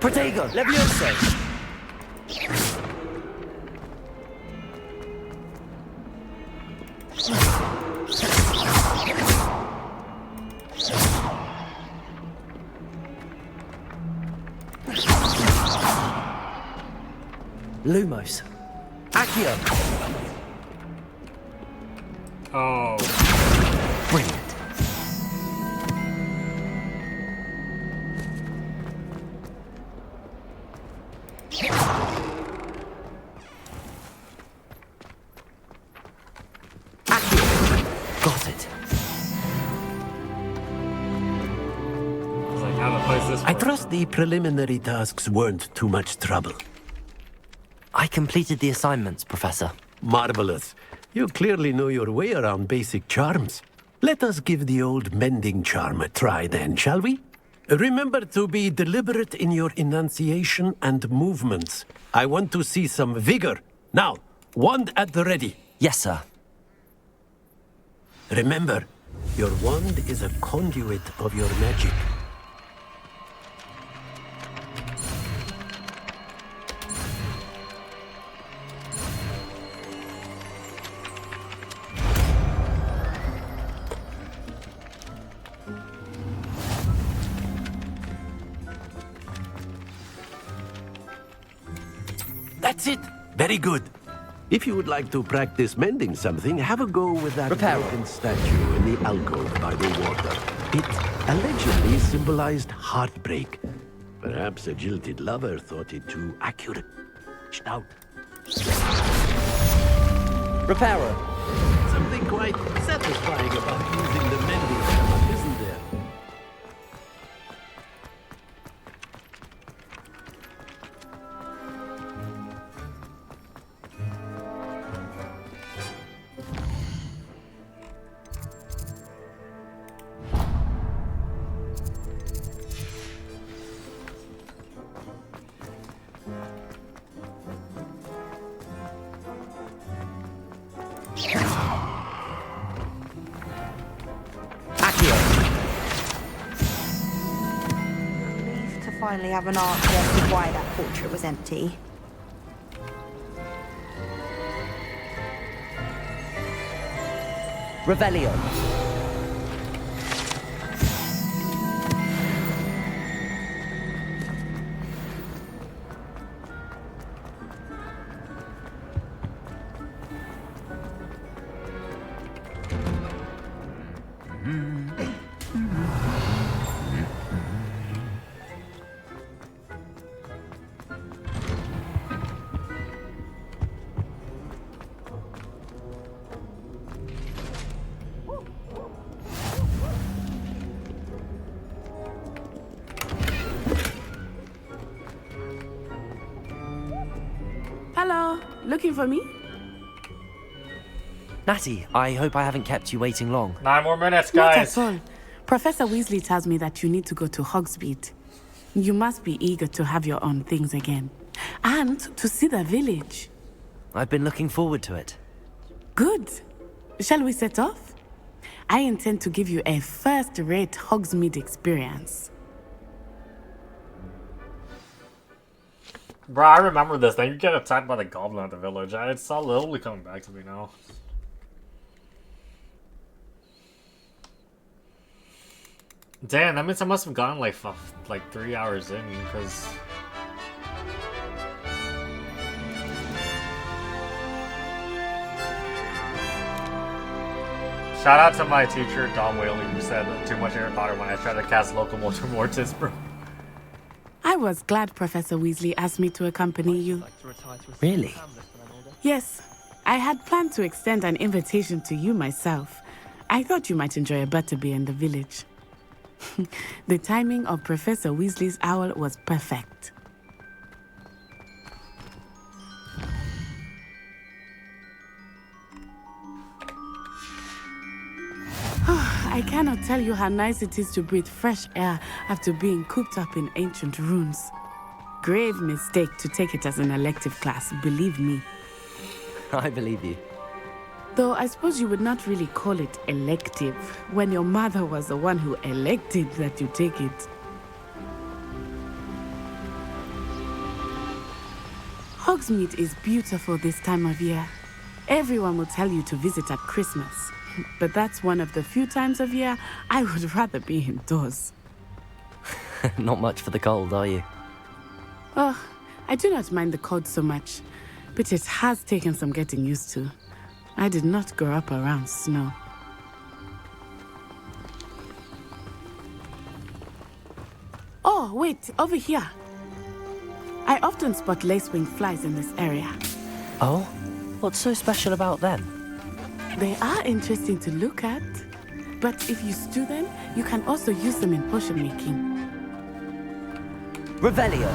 Protego! Levioso! Lumos. Accio! Oh. Brilliant. Got it. I trust the preliminary tasks weren't too much trouble. I completed the assignments, Professor. Marvelous. You clearly know your way around basic charms. Let us give the old mending charm a try then, shall we? Remember to be deliberate in your enunciation and movements. I want to see some vigor. Now, wand at the ready. Yes, sir. Remember, your wand is a conduit of your magic. That's it. Very good. If you would like to practice mending something, have a go with that broken statue in the alcove by the water. It allegedly symbolized heartbreak. Perhaps a jilted lover thought it too accurate. Out. Reparo. Something quite satisfying about using the mending hammer, isn't there? Relieved to finally have an answer as to why that portrait was empty. Revelio. Hello, looking for me? Natty, I hope I haven't kept you waiting long. 9 more minutes, Not guys. at all. Professor Weasley tells me that you need to go to Hogsmeade. You must be eager to have your own things again. And to see the village. I've been looking forward to it. Good. Shall we set off? I intend to give you a first-rate Hogsmeade experience. Bro, I remember this. Then you get attacked by the goblin at the village. It's all literally coming back to me now. Damn, that means I must have gone like 3 hours in, because... Shout out to my teacher, Don Whaley, who said too much Harry Potter when I tried to cast Locomotor Mortis, bro. I was glad Professor Weasley asked me to accompany you. Really? Yes. I had planned to extend an invitation to you myself. I thought you might enjoy a butterbeer in the village. The timing of Professor Weasley's owl was perfect. I cannot tell you how nice it is to breathe fresh air after being cooped up in ancient ruins. Grave mistake to take it as an elective class, believe me. I believe you. Though I suppose you would not really call it elective when your mother was the one who elected that you take it. Hogsmeade is beautiful this time of year. Everyone will tell you to visit at Christmas. But that's one of the few times of year I would rather be indoors. Not much for the cold, are you? Oh, I do not mind the cold so much, but it has taken some getting used to. I did not grow up around snow. Oh, wait, over here. I often spot lacewing flies in this area. Oh? What's so special about them? They are interesting to look at, but if you stew them, you can also use them in potion making. Revelio.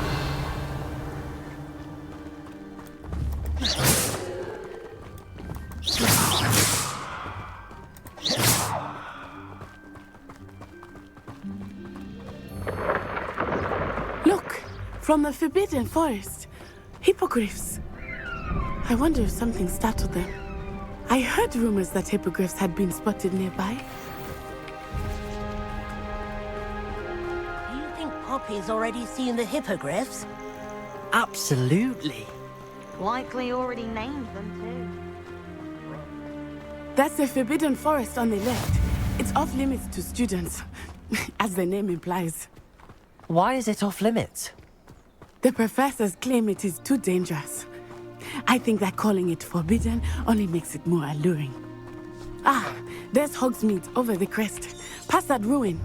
Look, from the Forbidden Forest, hippogriffs. I wonder if something startled them. I heard rumors that hippogriffs had been spotted nearby. Do you think Poppy's already seen the hippogriffs? Absolutely. Likely already named them too. That's the Forbidden Forest on the left. It's off limits to students, as the name implies. Why is it off limits? The professors claim it is too dangerous. I think that calling it forbidden only makes it more alluring. Ah, there's Hogsmeade over the crest. Past that ruin.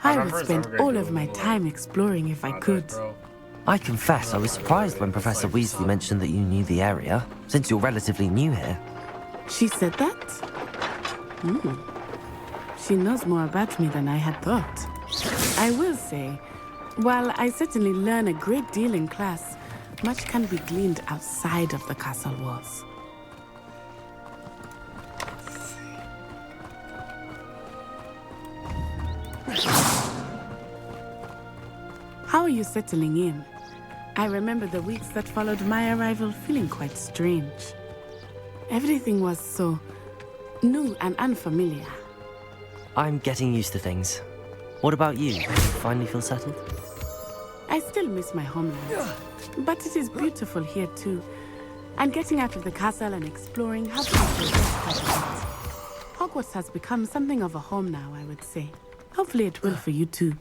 I would spend all of my time exploring if I could. I confess I was surprised when Professor Weasley mentioned that you knew the area, since you're relatively new here. She said that? She knows more about me than I had thought. I will say, while I certainly learn a great deal in class, much can be gleaned outside of the castle walls. How are you settling in? I remember the weeks that followed my arrival feeling quite strange. Everything was so new and unfamiliar. I'm getting used to things. What about you? Do you finally feel settled? I still miss my homeland, but it is beautiful here too. And getting out of the castle and exploring helps me to rest quite a bit. Hogwarts has become something of a home now, I would say. Hopefully it will for you too.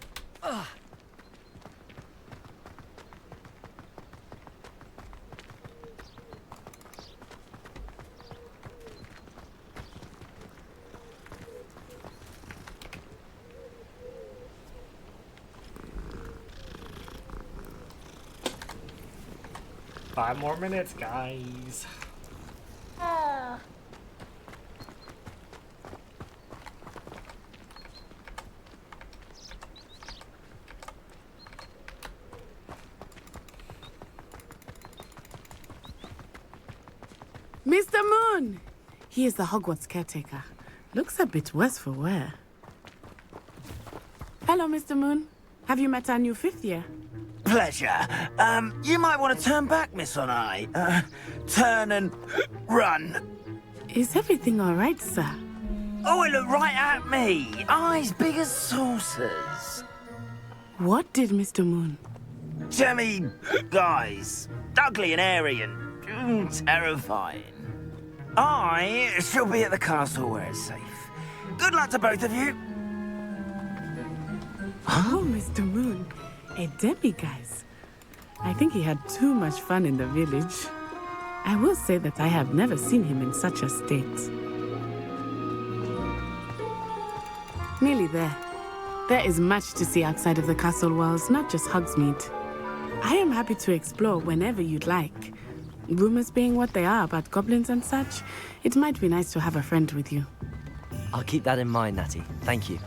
Five more minutes, guys. Mr. Moon! He is the Hogwarts caretaker. Looks a bit worse for wear. Hello, Mr. Moon. Have you met our new fifth year? Pleasure. You might want to turn back, Miss Onai. Turn and run. Is everything all right, sir? Oh, it looked right at me. Eyes big as saucers. What did Mr. Moon? Jemmy guys. Ugly and airy and terrifying. I shall be at the castle where it's safe. Good luck to both of you. Oh, Mr. Moon. A demiguise. I think he had too much fun in the village. I will say that I have never seen him in such a state. Nearly there. There is much to see outside of the castle walls, not just Hogsmeade. I am happy to explore whenever you'd like. Rumors being what they are about goblins and such, it might be nice to have a friend with you. I'll keep that in mind, Natty. Thank you.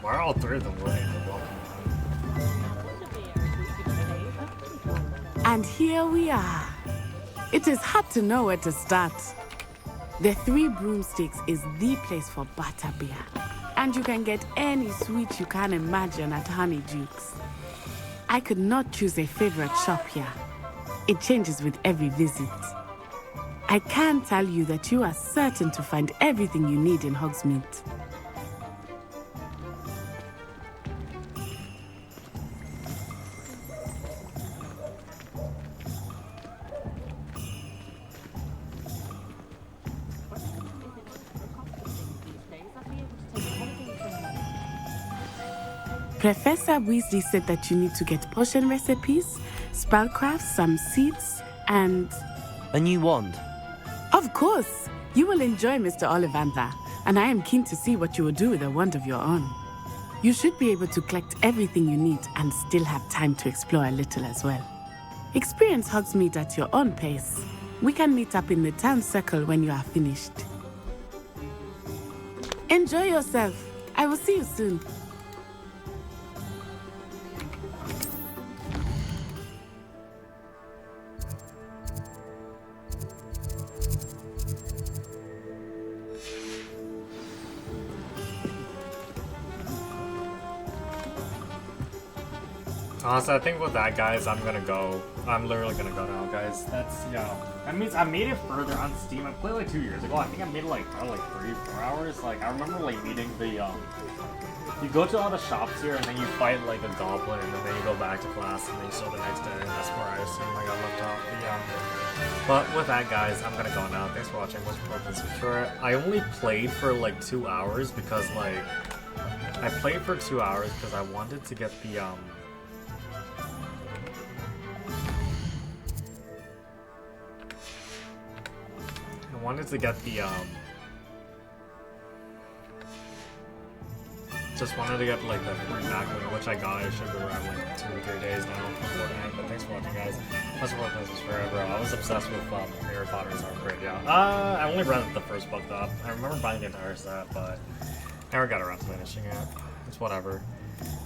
Why are all three of them wearing the welcome? And here we are. It is hard to know where to start. The Three Broomsticks is the place for butterbeer. And you can get any sweet you can imagine at Honeydukes. I could not choose a favorite shop here. It changes with every visit. I can tell you that you are certain to find everything you need in Hogsmeade. Professor Weasley said that you need to get potion recipes, spellcraft, some seeds, and... A new wand. Of course! You will enjoy Mr. Ollivander, and I am keen to see what you will do with a wand of your own. You should be able to collect everything you need and still have time to explore a little as well. Experience Hogsmeade at your own pace. We can meet up in the town circle when you are finished. Enjoy yourself. I will see you soon. Honestly, I think with that, guys, I'm gonna go. I'm literally gonna go now, guys. That's, yeah. That means I made it further on Steam. I played like 2 years ago. I think I made it like probably like 3-4 hours. Like, I remember like meeting the, you go to all the shops here and then you fight like a goblin and then you go back to class and then you start the next day and that's where I assume I got left off. But yeah. But with that, guys, I'm gonna go now. Thanks for watching. What's broken secure? I only played for like 2 hours because like, I played for 2 hours because I wanted to get the, just wanted to get like the free back bling, which I got. It should be around like 2 or 3 days now for Fortnite. But thanks for watching, guys. Let's work this is forever. I was obsessed with Harry Potter's Art, yeah. I only read the first book though. I remember buying the entire set, but never got around to finishing it. It's whatever.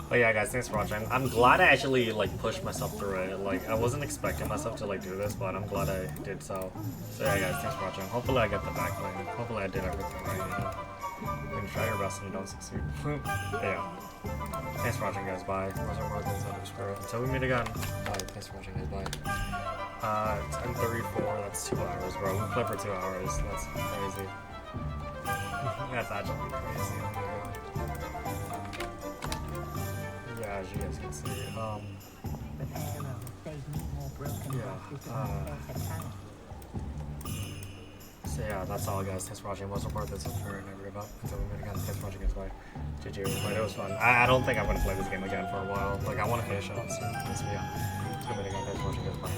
But yeah, guys, thanks for watching. I'm glad I actually like pushed myself through it. Like, I wasn't expecting myself to like do this, but I'm glad I did so. So yeah, guys, thanks for watching. Hopefully I get the back bling. Hopefully I did everything right. You know? You can try your best and you don't succeed. Yeah. Thanks for watching, guys. Bye. Until we meet again. Bye. Thanks for watching, guys. Bye. 10:34. That's 2 hours, bro. We played for 2 hours. That's crazy. That's actually crazy. Oh my god. Yeah, as you guys can see. So yeah, that's all, guys. Thanks for watching. Most important, this is for never give up. Until we meet again. Thanks for watching, guys. Bye. GG. But it was fun. I don't think I'm gonna play this game again for a while. Like, I want to finish it on soon. So yeah. Until we meet again. Thanks for watching, guys. Bye.